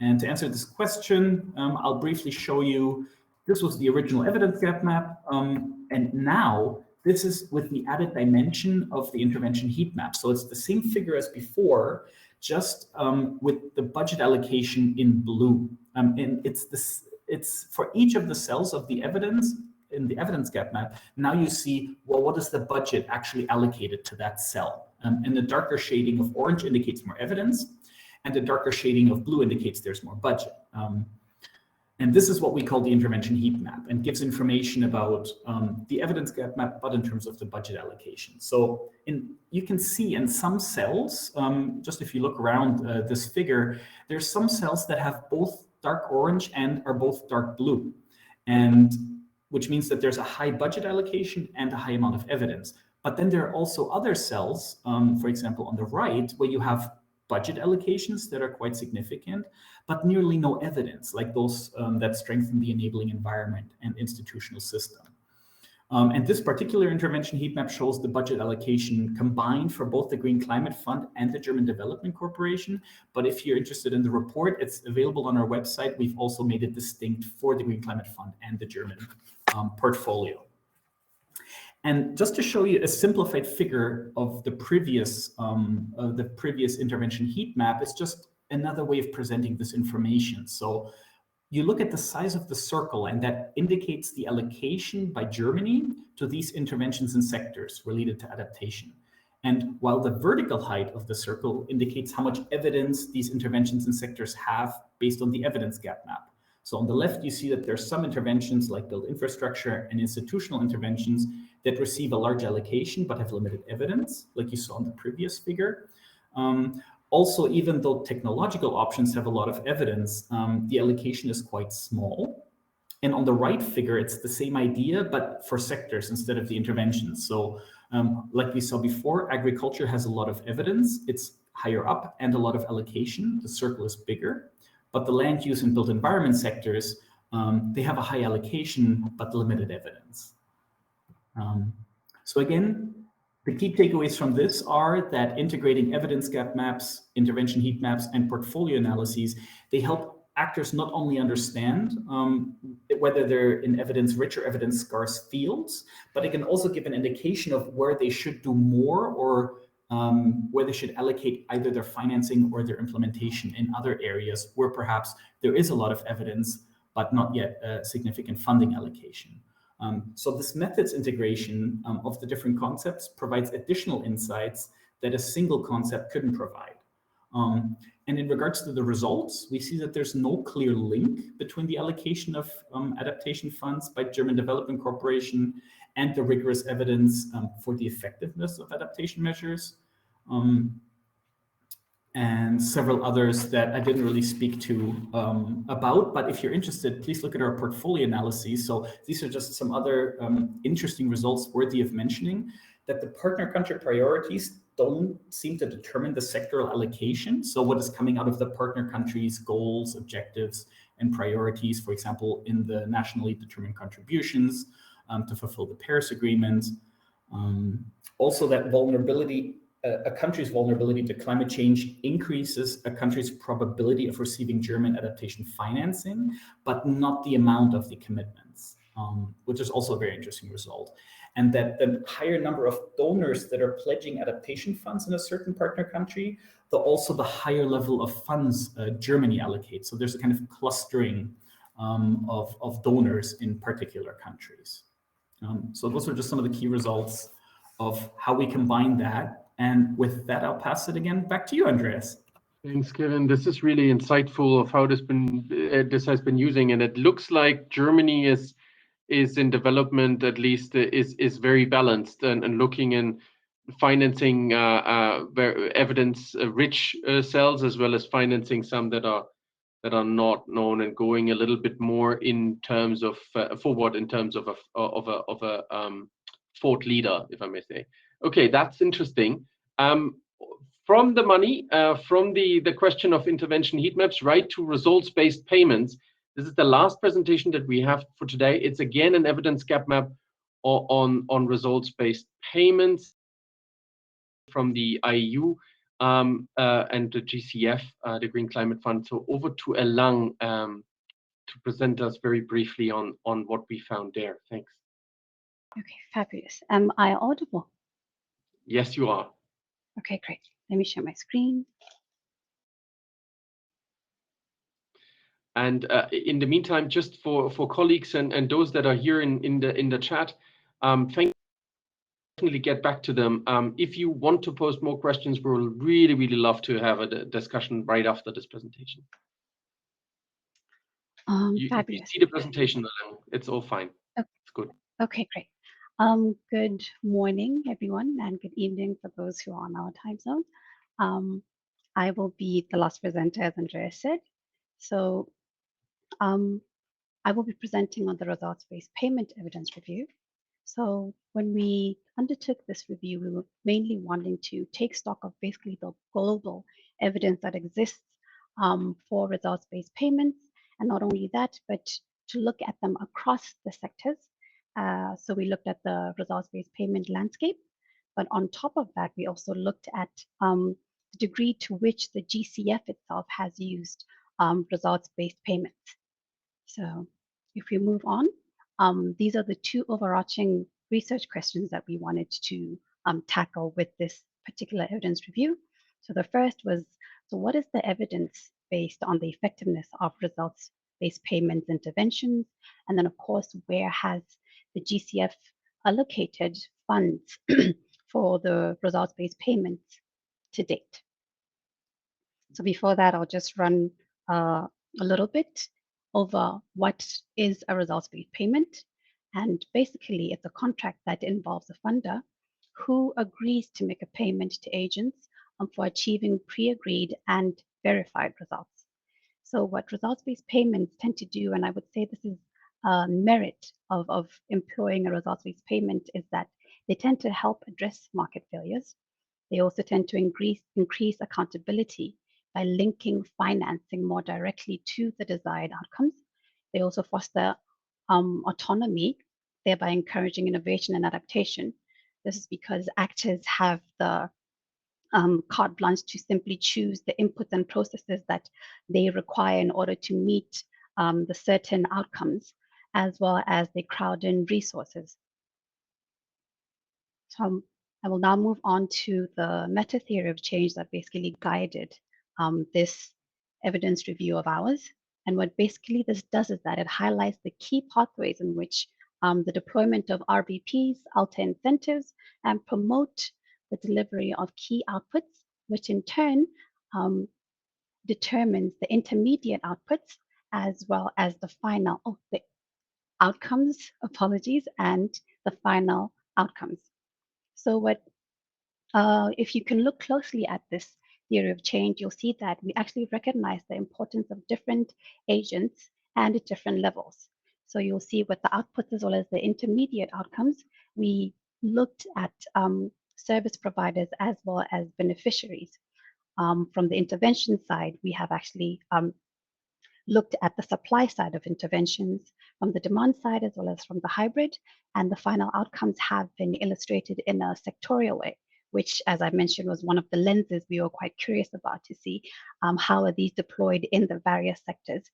And to answer this question, I'll briefly show you, this was the original evidence gap map. And now, this is with the added dimension of the intervention heat map. So it's the same figure as before, just with the budget allocation in blue. And it's for each of the cells of the evidence in the evidence gap map. Now you see, well, what is the budget actually allocated to that cell? And the darker shading of orange indicates more evidence, and the darker shading of blue indicates there's more budget. And this is what we call the intervention heat map, and gives information about the evidence gap map, but in terms of the budget allocation. So you can see in some cells, just if you look around this figure, there's some cells that have both dark orange and are both dark blue, and which means that there's a high budget allocation and a high amount of evidence. But then there are also other cells, for example, on the right, where you have budget allocations that are quite significant, but nearly no evidence, like those that strengthen the enabling environment and institutional system. And this particular intervention heat map shows the budget allocation combined for both the Green Climate Fund and the German Development Corporation. But if you're interested in the report, it's available on our website. We've also made it distinct for the Green Climate Fund and the German portfolio. And just to show you a simplified figure of the previous intervention heat map, it's just another way of presenting this information. So you look at the size of the circle, and that indicates the allocation by Germany to these interventions and sectors related to adaptation. And while the vertical height of the circle indicates how much evidence these interventions and sectors have based on the evidence gap map. So on the left, you see that there's some interventions like build infrastructure and institutional interventions that receive a large allocation but have limited evidence, like you saw in the previous figure. Also, even though technological options have a lot of evidence, the allocation is quite small. And on the right figure, it's the same idea, but for sectors instead of the interventions. So like we saw before, agriculture has a lot of evidence. It's higher up and a lot of allocation. The circle is bigger. But the land use and built environment sectors, they have a high allocation, but limited evidence. So again, the key takeaways from this are that integrating evidence gap maps, intervention heat maps, and portfolio analyses, they help actors not only understand whether they're in evidence-rich or evidence-scarce fields, but it can also give an indication of where they should do more or where they should allocate either their financing or their implementation in other areas where perhaps there is a lot of evidence, but not yet a significant funding allocation. So this methods integration of the different concepts provides additional insights that a single concept couldn't provide. And in regards to the results, we see that there's no clear link between the allocation of adaptation funds by German Development Corporation and the rigorous evidence for the effectiveness of adaptation measures. And several others that I didn't really speak to about, but if you're interested, please look at our portfolio analyses. So these are just some other interesting results worthy of mentioning, that the partner country priorities don't seem to determine the sectoral allocation. So what is coming out of the partner countries' goals, objectives, and priorities, for example, in the nationally determined contributions to fulfill the Paris Agreement. Also that vulnerability, a country's vulnerability to climate change increases a country's probability of receiving German adaptation financing, but not the amount of the commitments, which is also a very interesting result. And that the higher number of donors that are pledging adaptation funds in a certain partner country, also the higher level of funds Germany allocates. So there's a kind of clustering of donors in particular countries. So those are just some of the key results of how we combine that. And with that, I'll pass it again back to you, Andreas. Thanks, Kevin. This is really insightful of how this has been using, and it looks like Germany is in development, at least is very balanced and looking in financing evidence-rich cells, as well as financing some that are not known, and going a little bit more in terms of forward in terms of a thought leader, if I may say. Okay, that's interesting. From the money, from the question of intervention heat maps, right to results-based payments. This is the last presentation that we have for today. It's again an evidence gap map on results-based payments from the IEU and the GCF, the Green Climate Fund. So over to Elang to present us very briefly on what we found there. Thanks. Okay, fabulous. Am I audible? Yes, you are. Okay, great. Let me share my screen. And in the meantime, just for colleagues and those that are here in the chat, thank you. Definitely get back to them. If you want to post more questions, we'll really love to have a discussion right after this presentation. Fabulous. You see the presentation, Elang. It's all fine. Okay. It's good. Okay, great. Good morning, everyone, and good evening for those who are on our time zone. I will be the last presenter, as Andreas said. So I will be presenting on the results-based payment evidence review. So when we undertook this review, we were mainly wanting to take stock of basically the global evidence that exists for results-based payments. And not only that, but to look at them across the sectors. So we looked at the results-based payment landscape. But on top of that, we also looked at the degree to which the GCF itself has used results-based payments. So if we move on, these are the two overarching research questions that we wanted to tackle with this particular evidence review. So the first was, so what is the evidence based on the effectiveness of results-based payments interventions? And then, of course, where has the GCF allocated funds for the results-based payments to date? So before that, I'll just run a little bit over what is a results-based payment. And basically, it's a contract that involves a funder who agrees to make a payment to agents for achieving pre-agreed and verified results. So what results-based payments tend to do, and I would say this is a merit of employing a results-based payment, is that they tend to help address market failures. They also tend to increase accountability by linking financing more directly to the desired outcomes. They also foster autonomy, thereby encouraging innovation and adaptation. This is because actors have the carte blanche to simply choose the inputs and processes that they require in order to meet the certain outcomes, as well as they crowd in resources. So I will now move on to the meta theory of change that basically guided this evidence review of ours. And what basically this does is that it highlights the key pathways in which the deployment of RBPs, alter incentives, and promote the delivery of key outputs, which in turn determines the intermediate outputs, as well as the final the outcomes, and the final outcomes. So what if you can look closely at this theory of change, you'll see that we actually recognize the importance of different agents and at different levels. So you'll see with the outputs as well as the intermediate outcomes, we looked at service providers as well as beneficiaries. From the intervention side, we have actually looked at the supply side of interventions, from the demand side as well as from the hybrid, and the final outcomes have been illustrated in a sectorial way, which, as I mentioned, was one of the lenses we were quite curious about to see how are these deployed in the various sectors.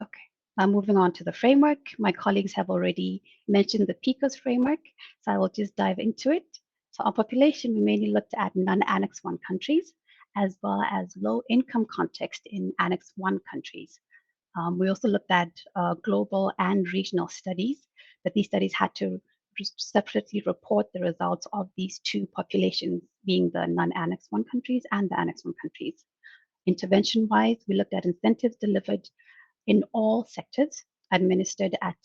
Okay, now moving on to the framework. My colleagues have already mentioned the Picos Framework, so I will just dive into it. So our population, we mainly looked at non-Annex 1 countries, as well as low-income context in Annex 1 countries. We also looked at global and regional studies, but these studies had to separately report the results of these two populations, being the non-Annex 1 countries and the Annex 1 countries. Intervention-wise, we looked at incentives delivered in all sectors, administered at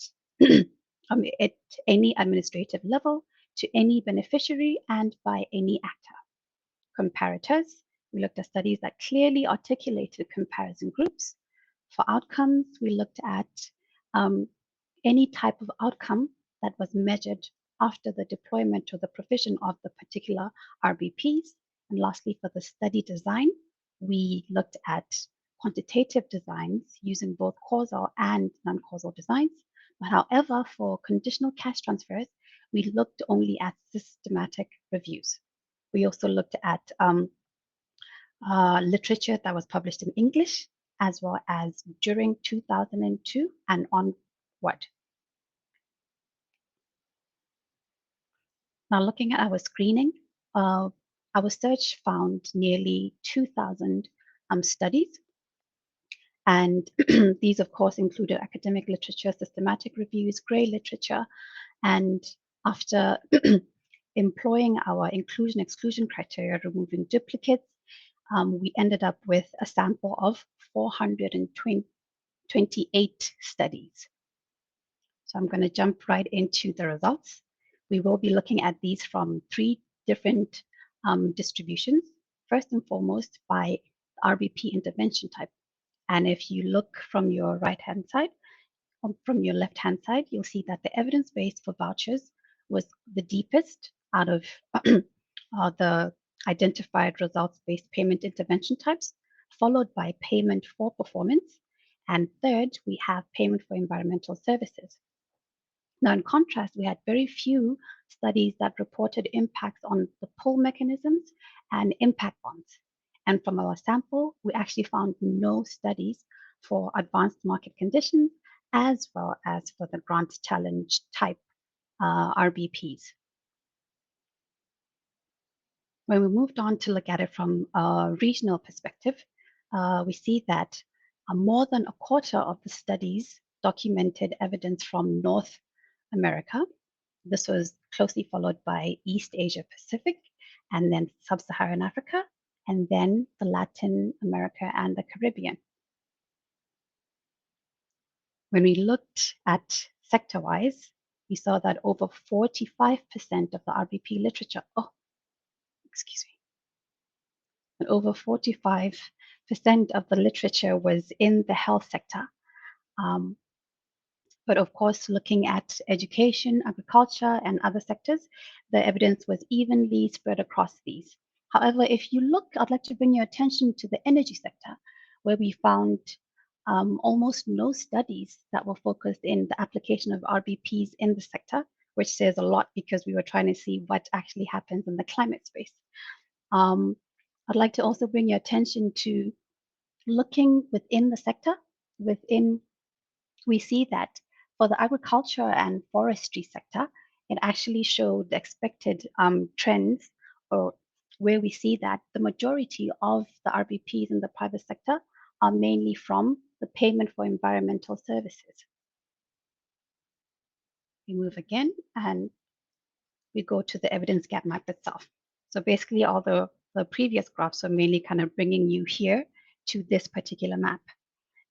from at any administrative level to any beneficiary and by any actor. Comparators, we looked at studies that clearly articulated comparison groups. For outcomes, we looked at any type of outcome that was measured after the deployment or the provision of the particular RBPs. And lastly, for the study design, we looked at quantitative designs using both causal and non-causal designs. But however, for conditional cash transfers, we looked only at systematic reviews. We also looked at literature that was published in English, as well as during 2002 and onward. Now, looking at our screening, our search found nearly 2,000 studies. And these, of course, included academic literature, systematic reviews, grey literature. And after employing our inclusion-exclusion criteria, removing duplicates, we ended up with a sample of 428 studies. So I'm going to jump right into the results. We will be looking at these from 3 different distributions. First and foremost, by RBP intervention type. And if you look from your right-hand side, from your left-hand side, you'll see that the evidence base for vouchers was the deepest out of the identified results-based payment intervention types, followed by payment for performance. And third, we have payment for environmental services. Now, in contrast, we had very few studies that reported impacts on the pull mechanisms and impact bonds. And from our sample, we actually found no studies for advanced market conditions, as well as for the grant challenge type RBPs. When we moved on to look at it from a regional perspective, we see that more than a quarter of the studies documented evidence from North America. This was closely followed by East Asia Pacific, and then Sub-Saharan Africa, and then the Latin America and the Caribbean. When we looked at sector-wise, we saw that over 45% of the RBP literature, and over 45% of the literature was in the health sector. But of course, looking at education, agriculture, and other sectors, the evidence was evenly spread across these. However, if you look, I'd like to bring your attention to the energy sector, where we found almost no studies that were focused in the application of RBPs in the sector, which says a lot because we were trying to see what actually happens in the climate space. I'd like to also bring your attention to looking within the sector. We see that for the agriculture and forestry sector, it actually showed the expected trends, or where we see that the majority of the RBPs in the private sector are mainly from the payment for environmental services. We move again and we go to the evidence gap map itself. So basically all the previous graphs are mainly kind of bringing you here to this particular map.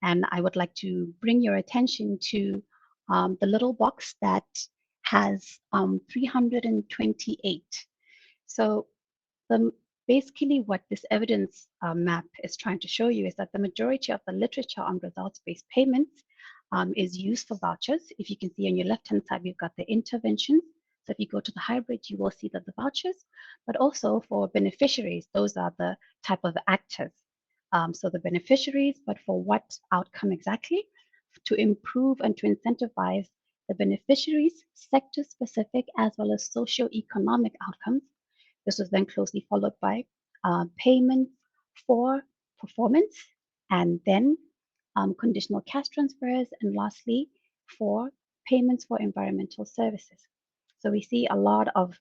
And I would like to bring your attention to the little box that has 328. So basically what this evidence map is trying to show you is that the majority of the literature on results-based payments is used for vouchers. If you can see on your left-hand side, we've got the interventions. So if you go to the hybrid, you will see that the vouchers, but also for beneficiaries, those are the type of actors. So the beneficiaries, but for what outcome exactly? To improve and to incentivize the beneficiaries, sector-specific as well as socio-economic outcomes. This was then closely followed by payments for performance, and then conditional cash transfers, and lastly, for payments for environmental services. So we see a lot of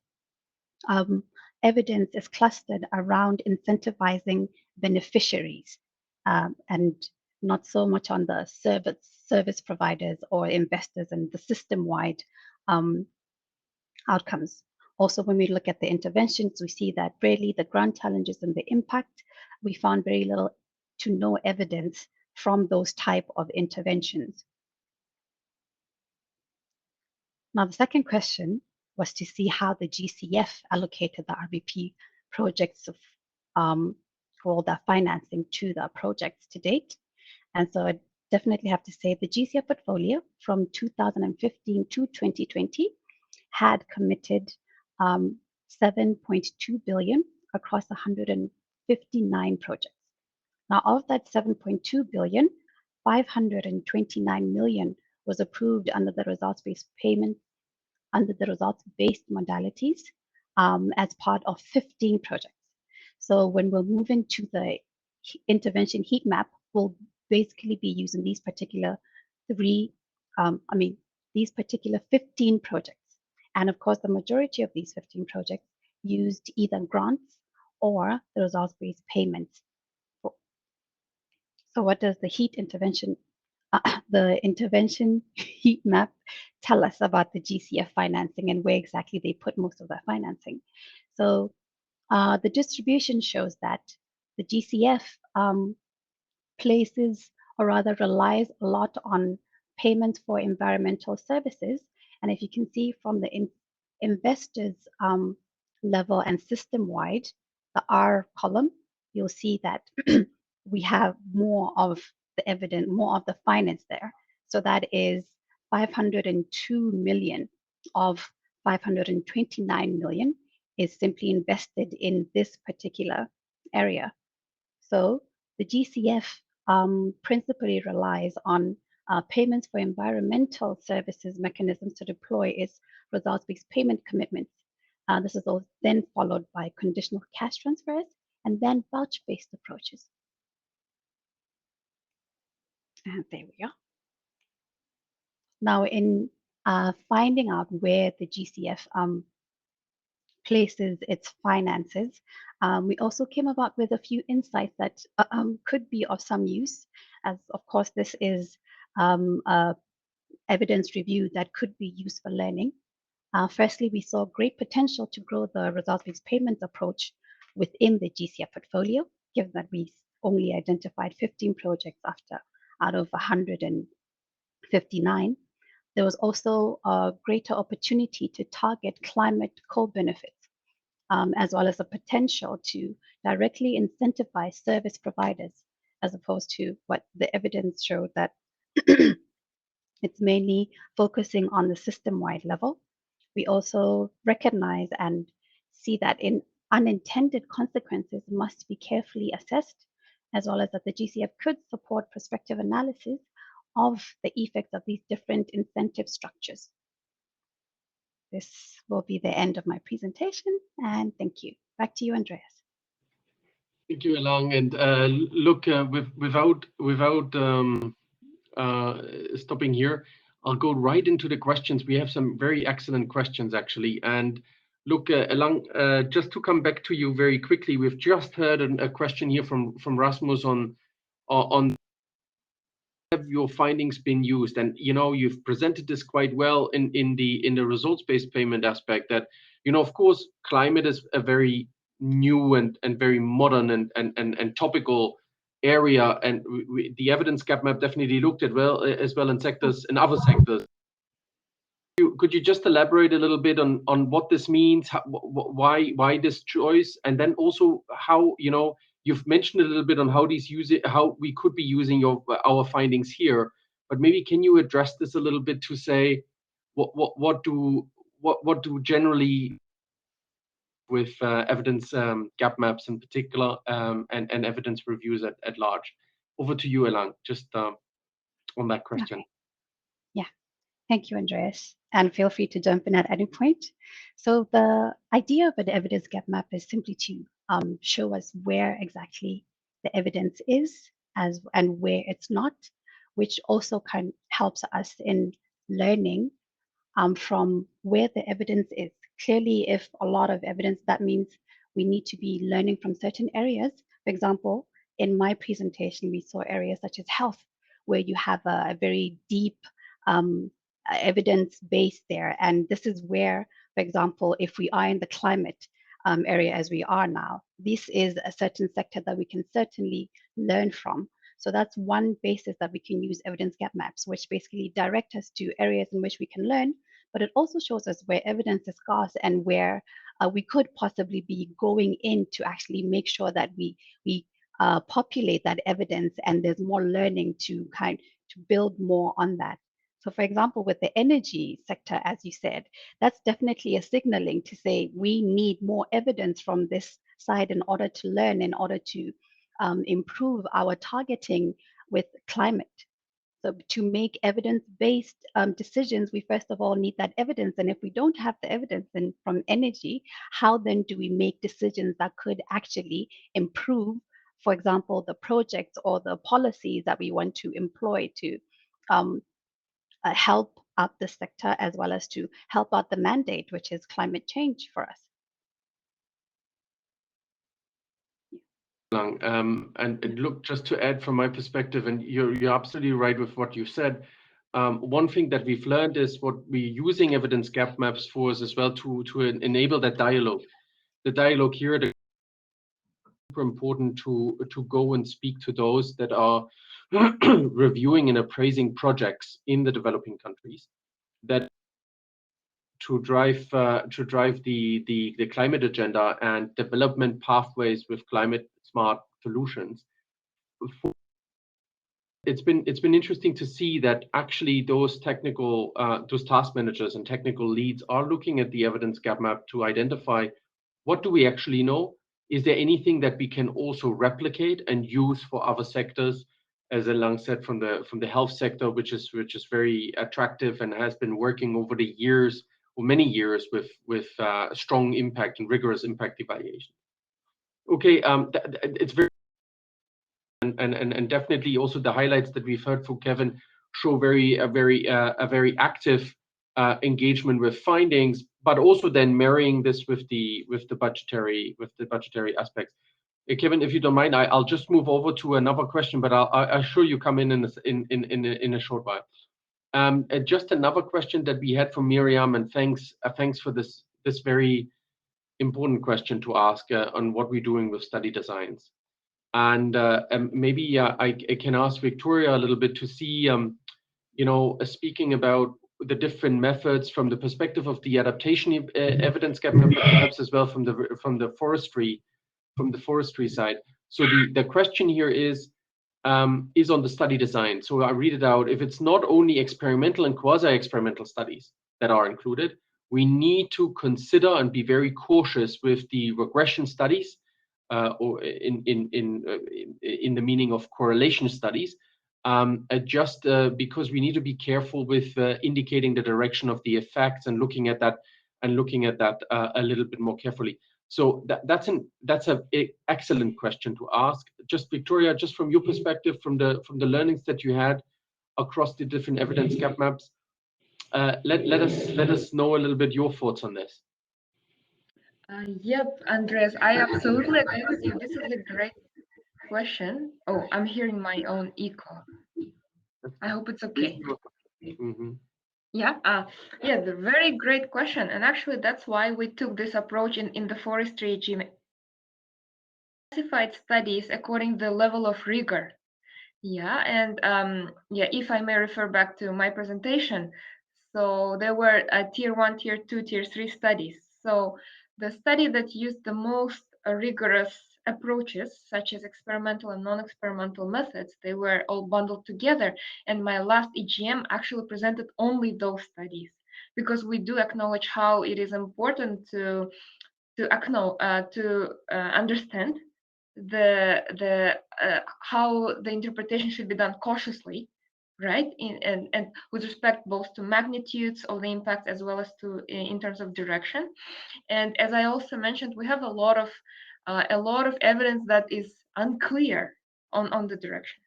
evidence is clustered around incentivizing beneficiaries and not so much on the service providers or investors and the system-wide outcomes. Also, when we look at the interventions, we see that really the grant challenges and the impact, we found very little to no evidence from those type of interventions. Now, the second question was to see how the GCF allocated the RBP projects of all the financing to the projects to date. And so I definitely have to say the GCF portfolio from 2015 to 2020 had committed 7.2 billion across 159 projects. Now, of that 7.2 billion, 529 million was approved under the results-based payment, under the results-based modalities as part of 15 projects. So when we'll move into the intervention heat map, we'll basically be using these particular these particular 15 projects. And of course, the majority of these 15 projects used either grants or the results-based payments. So what does the intervention heat map tell us about the GCF financing and where exactly they put most of their financing? So the distribution shows that the GCF places, or rather relies a lot on payments for environmental services. And if you can see from the investors level and system-wide, the R column, you'll see that we have more of the evidence, more of the finance there. So that is 502 million of 529 million is simply invested in this particular area. So the GCF principally relies on payments for environmental services mechanisms to deploy its results-based payment commitments. This is all then followed by conditional cash transfers and then voucher-based approaches. And there we are. Now, in finding out where the GCF places its finances, we also came about with a few insights that could be of some use, as of course this is evidence review that could be used for learning. Firstly, we saw great potential to grow the results-based payments approach within the GCF portfolio, given that we only identified 15 projects out of 159. There was also a greater opportunity to target climate co-benefits, as well as a potential to directly incentivize service providers, as opposed to what the evidence showed that it's mainly focusing on the system-wide level. We also recognize and see that in unintended consequences must be carefully assessed, as well as that the GCF could support prospective analysis of the effects of these different incentive structures. This will be the end of my presentation, and thank you. Back to you, Andreas. Thank you, Elang. And look, without stopping here, I'll go right into the questions. We have some very excellent questions, actually. And look, Elang, just to come back to you very quickly, we've just heard a question here from Rasmus on have your findings been used? And you've presented this quite well in the results-based payment aspect. That of course, climate is a very new and very modern and topical area, and the evidence gap map definitely looked at as well in sectors, in other sectors. Could you just elaborate a little bit on what this means, why this choice, and then also how you've mentioned a little bit on how we could be using our findings here, but maybe can you address this a little bit to say what do generally with evidence gap maps in particular and evidence reviews at large? Over to you, Elang, just on that question. Okay. Yeah, thank you, Andreas, and feel free to jump in at any point. So the idea of an evidence gap map is simply to show us where exactly the evidence is and where it's not, which also kind of helps us in learning from where the evidence is. Clearly, if a lot of evidence, that means we need to be learning from certain areas. For example, in my presentation, we saw areas such as health, where you have a very deep evidence base there. And this is where, for example, if we are in the climate area as we are now, this is a certain sector that we can certainly learn from. So that's one basis that we can use evidence gap maps, which basically direct us to areas in which we can learn, but it also shows us where evidence is scarce and where we could possibly be going in to actually make sure that we populate that evidence and there's more learning to build more on that. So for example, with the energy sector, as you said, that's definitely a signaling to say we need more evidence from this side in order to learn, in order to improve our targeting with climate. So to make evidence-based decisions, we first of all need that evidence. And if we don't have the evidence from energy, how then do we make decisions that could actually improve, for example, the projects or the policies that we want to employ to help out the sector, as well as to help out the mandate, which is climate change for us. And look, just to add from my perspective, and you're absolutely right with what you said. One thing that we've learned is what we're using evidence gap maps for is as well to enable that dialogue. The dialogue here is super important to go and speak to those that are reviewing and appraising projects in the developing countries, that to drive the climate agenda and development pathways with climate smart solutions. It's been interesting to see that actually those technical those task managers and technical leads are looking at the evidence gap map to identify what do we actually know. Is there anything that we can also replicate and use for other sectors? As Elang said, from the health sector, which is very attractive and has been working over the years or many years with strong impact and rigorous impact evaluation. Okay, it's very and definitely also the highlights that we've heard from Kevin show a very active engagement with findings, but also then marrying this with the budgetary aspects. Kevin, if you don't mind, I'll just move over to another question, but I'll sure you come in a short while. Just another question that we had from Miriam, and thanks for this very important question to ask on what we're doing with study designs. And maybe I can ask Viktoriya a little bit to see, speaking about the different methods from the perspective of the adaptation evidence gap, perhaps as well from the forestry side. So the question here is on the study design. So I read it out. If it's not only experimental and quasi-experimental studies that are included, we need to consider and be very cautious with the regression studies, or in the meaning of correlation studies, just because we need to be careful with indicating the direction of the effects and looking at that a little bit more carefully. So that's an excellent question to ask. Just Viktoriya, just from your perspective, from the learnings that you had across the different evidence gap maps, let us know a little bit your thoughts on this. Yep, Andreas, I absolutely agree with you. This is a great question. Oh, I'm hearing my own echo. I hope it's okay. Mm-hmm. Yeah, the very great question. And actually, that's why we took this approach in the forestry regime. Classified studies according to the level of rigor. Yeah, and if I may refer back to my presentation. So there were tier 1, tier 2, tier 3 studies. So the study that used the most rigorous approaches, such as experimental and non-experimental methods, they were all bundled together. And my last EGM actually presented only those studies, because we do acknowledge how it is important to understand how the interpretation should be done cautiously, right? And with respect both to magnitudes of the impact as well as to in terms of direction. And as I also mentioned, we have a lot of evidence that is unclear on the direction.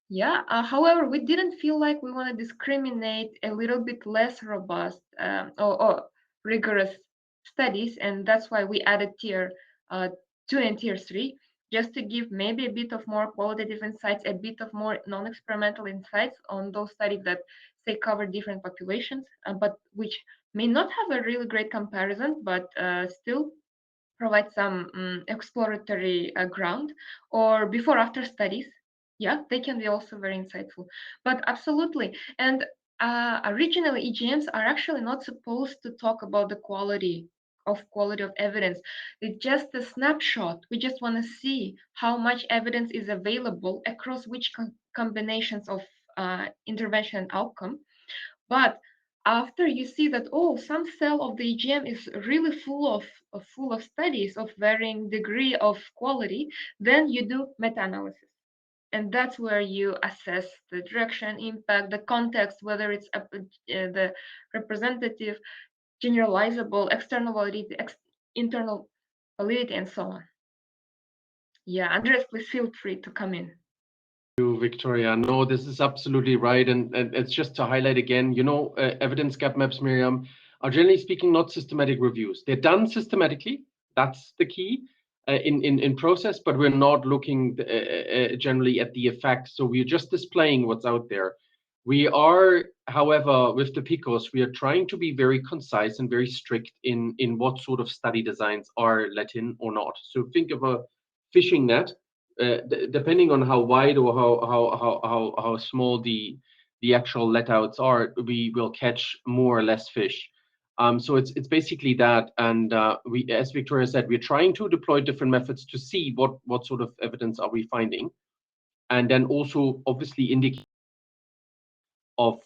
Yeah. However, we didn't feel like we want to discriminate a little bit less robust or rigorous studies, and that's why we added tier 2 and tier 3, just to give maybe a bit of more qualitative insights, a bit of more non-experimental insights on those studies that say cover different populations, but which may not have a really great comparison, but still provide some exploratory ground, or before-after studies. Yeah, they can be also very insightful. But absolutely, and originally EGMs are actually not supposed to talk about the quality of evidence. It's just a snapshot. We just want to see how much evidence is available across which combinations of intervention and outcome. But after you see that, oh, some cell of the EGM is really full of studies of varying degree of quality, then you do meta-analysis. And that's where you assess the direction, impact, the context, whether it's the representative, generalizable, external validity, internal validity, and so on. Yeah, Andreas, please feel free to come in. Thank you, Viktoriya. No, this is absolutely right. And it's just to highlight again, evidence gap maps, Miriam, are generally speaking not systematic reviews. They're done systematically. That's the key in process, but we're not looking generally at the effects. So we're just displaying what's out there. We are, however, with the Picos, we are trying to be very concise and very strict in what sort of study designs are let in or not. So think of a fishing net. Depending on how wide or how small the actual letouts are, we will catch more or less fish. So it's basically that, and we, as Viktoriya said, we're trying to deploy different methods to see what sort of evidence are we finding, and then also obviously indicate of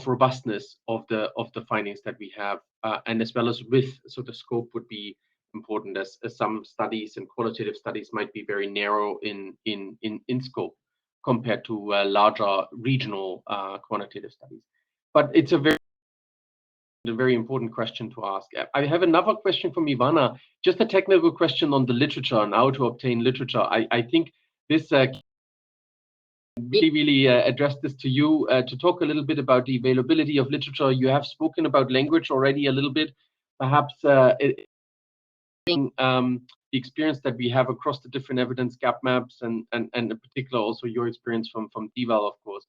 robustness of the findings that we have, and as well as width. So the scope would be important, as some studies and qualitative studies might be very narrow in scope compared to larger regional quantitative studies. But it's a very important question to ask. I have another question from Ivana, just a technical question on the literature and how to obtain literature. I think this really address this to you to talk a little bit about the availability of literature. You have spoken about language already a little bit, perhaps the experience that we have across the different evidence gap maps, and in particular also your experience from DEval, of course.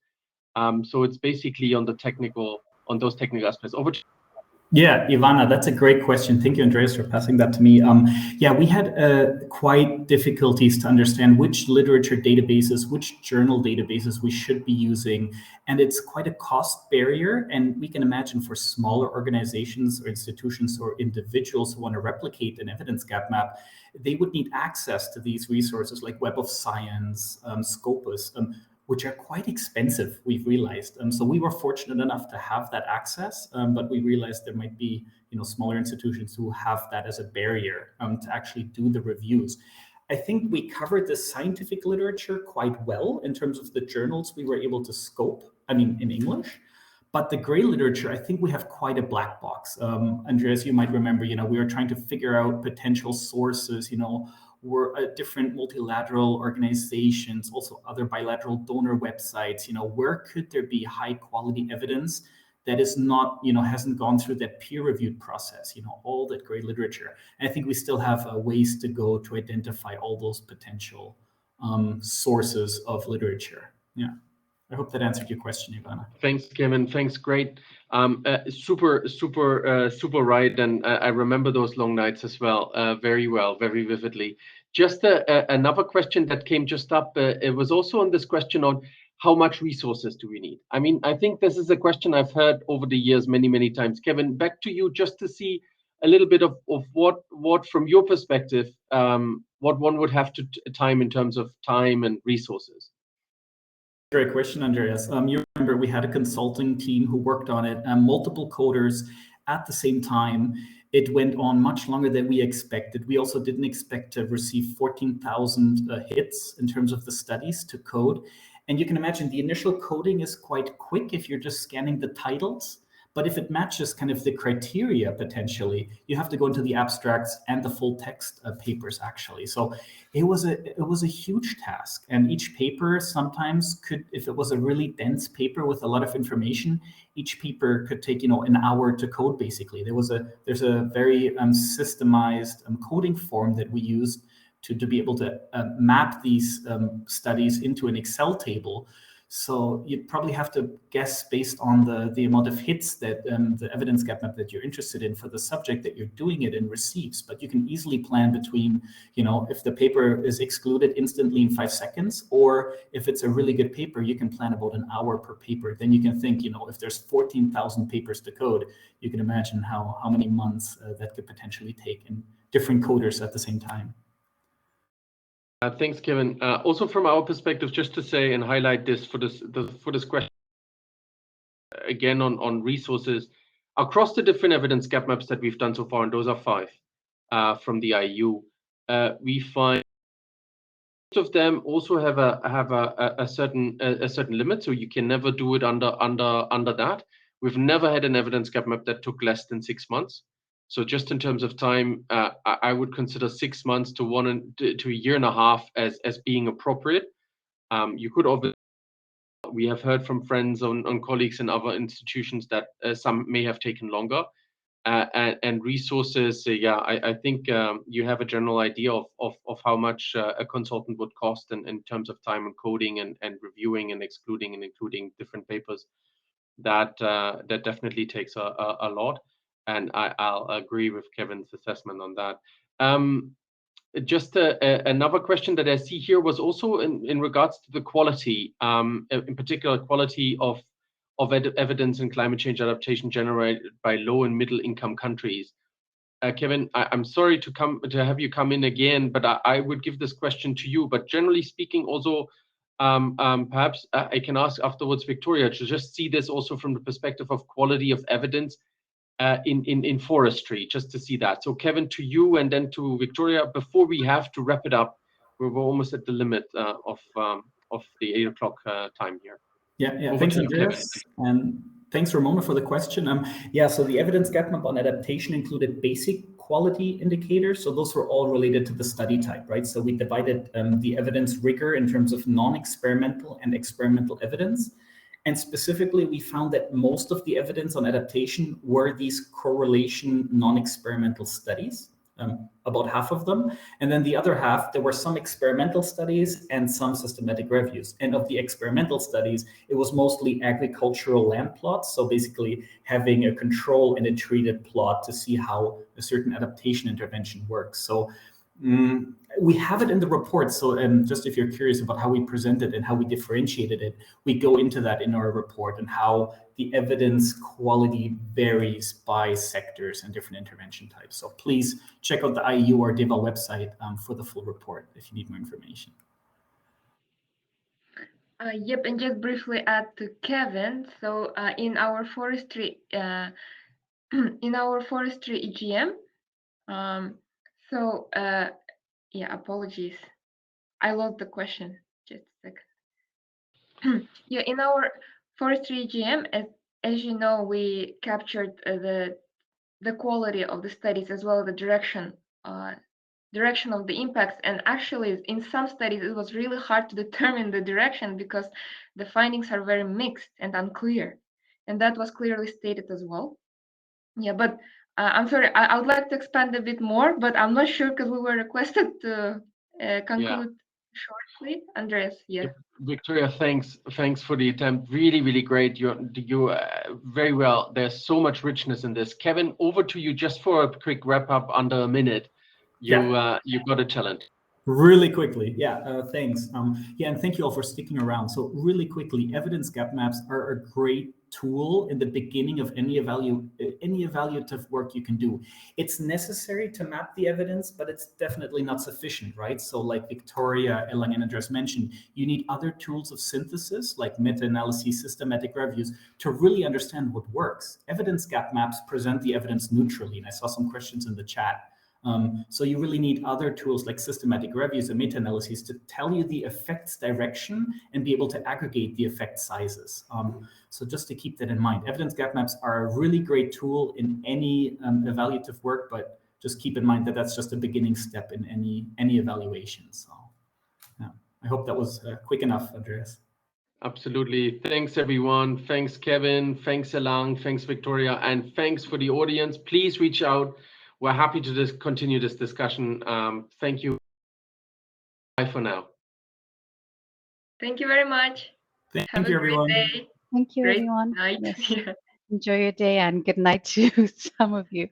So it's basically on those technical aspects. Over to Yeah, Ivana, that's a great question. Thank you, Andreas, for passing that to me. Yeah, we had quite difficulties to understand which literature databases, which journal databases we should be using. And it's quite a cost barrier. And we can imagine for smaller organizations or institutions or individuals who want to replicate an evidence gap map, they would need access to these resources like Web of Science, Scopus, which are quite expensive, we've realized. So we were fortunate enough to have that access, but we realized there might be smaller institutions who have that as a barrier to actually do the reviews. I think we covered the scientific literature quite well in terms of the journals we were able to scope, in English. But the gray literature, I think we have quite a black box. Andreas, you might remember, we were trying to figure out potential sources, were different multilateral organizations, also other bilateral donor websites, where could there be high quality evidence that is not, hasn't gone through that peer-reviewed process, all that great literature. And I think we still have ways to go to identify all those potential sources of literature. Yeah. I hope that answered your question, Ivana. Thanks, Kevin. Thanks, great. Super right. And I remember those long nights as well, very well, very vividly. Just another question that came just up, it was also on this question on how much resources do we need? I think this is a question I've heard over the years many, many times. Kevin, back to you just to see a little bit of what from your perspective, what one would have to time in terms of time and resources. Great question, Andreas. You remember we had a consulting team who worked on it, multiple coders at the same time. It went on much longer than we expected. We also didn't expect to receive 14,000 hits in terms of the studies to code. And you can imagine the initial coding is quite quick if you're just scanning the titles. But if it matches kind of the criteria, potentially, you have to go into the abstracts and the full text papers, actually. So it was a huge task. And each paper sometimes could, if it was a really dense paper with a lot of information, each paper could take, an hour to code, basically. There's a very systemized coding form that we used to be able to map these studies into an Excel table. So you'd probably have to guess based on the amount of hits that the evidence gap map that you're interested in for the subject that you're doing it in receives. But you can easily plan between, if the paper is excluded instantly in 5 seconds, or if it's a really good paper, you can plan about an hour per paper. Then you can think, if there's 14,000 papers to code, you can imagine how many months that could potentially take in different coders at the same time. Thanks, Kevin. Also, from our perspective, just to say and highlight this for this question again on resources across the different evidence gap maps that we've done so far, and those are 5 from the IU. We find most of them also have a certain limit, so you can never do it under that. We've never had an evidence gap map that took less than 6 months. So just in terms of time, I would consider 6 months to 1 to a year and a half as being appropriate. You could obviously, we have heard from friends on colleagues in other institutions that some may have taken longer. And resources, I think you have a general idea of how much a consultant would cost in terms of time and coding and reviewing and excluding and including different papers. That definitely takes a lot. And I'll agree with Kevin's assessment on that. Just another question that I see here was also in regards to the quality, in particular quality of evidence in climate change adaptation generated by low and middle income countries. Kevin, I'm sorry to have you come in again, but I would give this question to you. But generally speaking, also perhaps I can ask afterwards Viktoriya to just see this also from the perspective of quality of evidence in forestry, just to see that. So Kevin, to you, and then to Viktoriya, before we have to wrap it up, we're almost at the limit of the 8 o'clock time here. Yeah. Thanks, Andreas, and thanks, Ramona, for the question. So the evidence gap map on adaptation included basic quality indicators. So those were all related to the study type, right? So we divided the evidence rigor in terms of non-experimental and experimental evidence. And specifically, we found that most of the evidence on adaptation were these correlation non-experimental studies, about half of them. And then the other half, there were some experimental studies and some systematic reviews. And of the experimental studies, it was mostly agricultural land plots. So basically having a control and a treated plot to see how a certain adaptation intervention works. So we have it in the report. So just if you're curious about how we presented and how we differentiated it, we go into that in our report and how the evidence quality varies by sectors and different intervention types. So please check out the IU or DEval website for the full report if you need more information. Yep, and just briefly add to Kevin. So in our forestry EGM, apologies, I lost the question. Just a second. In our forestry EGM, as you know, we captured the quality of the studies as well as the direction of the impacts. And actually, in some studies, it was really hard to determine the direction because the findings are very mixed and unclear. And that was clearly stated as well. But I'm sorry, I would like to expand a bit more, but I'm not sure because we were requested to conclude shortly. Andreas, Viktoriya, thanks for the attempt. Really, really great. You very well. There's so much richness in this. Kevin, over to you just for a quick wrap up under a minute. You got a challenge. Really quickly, thanks. And thank you all for sticking around. So really quickly, evidence gap maps are a great tool in the beginning of any evaluative work you can do. It's necessary to map the evidence, but it's definitely not sufficient, right? So like Viktoriya, Elang, and Andreas mentioned, you need other tools of synthesis like meta-analyses, systematic reviews to really understand what works. Evidence gap maps present the evidence neutrally, and I saw some questions in the chat. So you really need other tools like systematic reviews and meta-analyses to tell you the effect's direction and be able to aggregate the effect sizes. So just to keep that in mind, evidence gap maps are a really great tool in any evaluative work, but just keep in mind that that's just a beginning step in any evaluation. So I hope that was quick enough, Andreas. Absolutely. Thanks, everyone. Thanks, Kevin. Thanks, Elang. Thanks, Viktoriya. And thanks for the audience. Please reach out. We're happy to continue this discussion. Thank you. Bye for now. Thank you very much. Thank Have you, a great everyone. day. Thank you, Great everyone. night. Yes. Yeah. Enjoy your day and good night to some of you.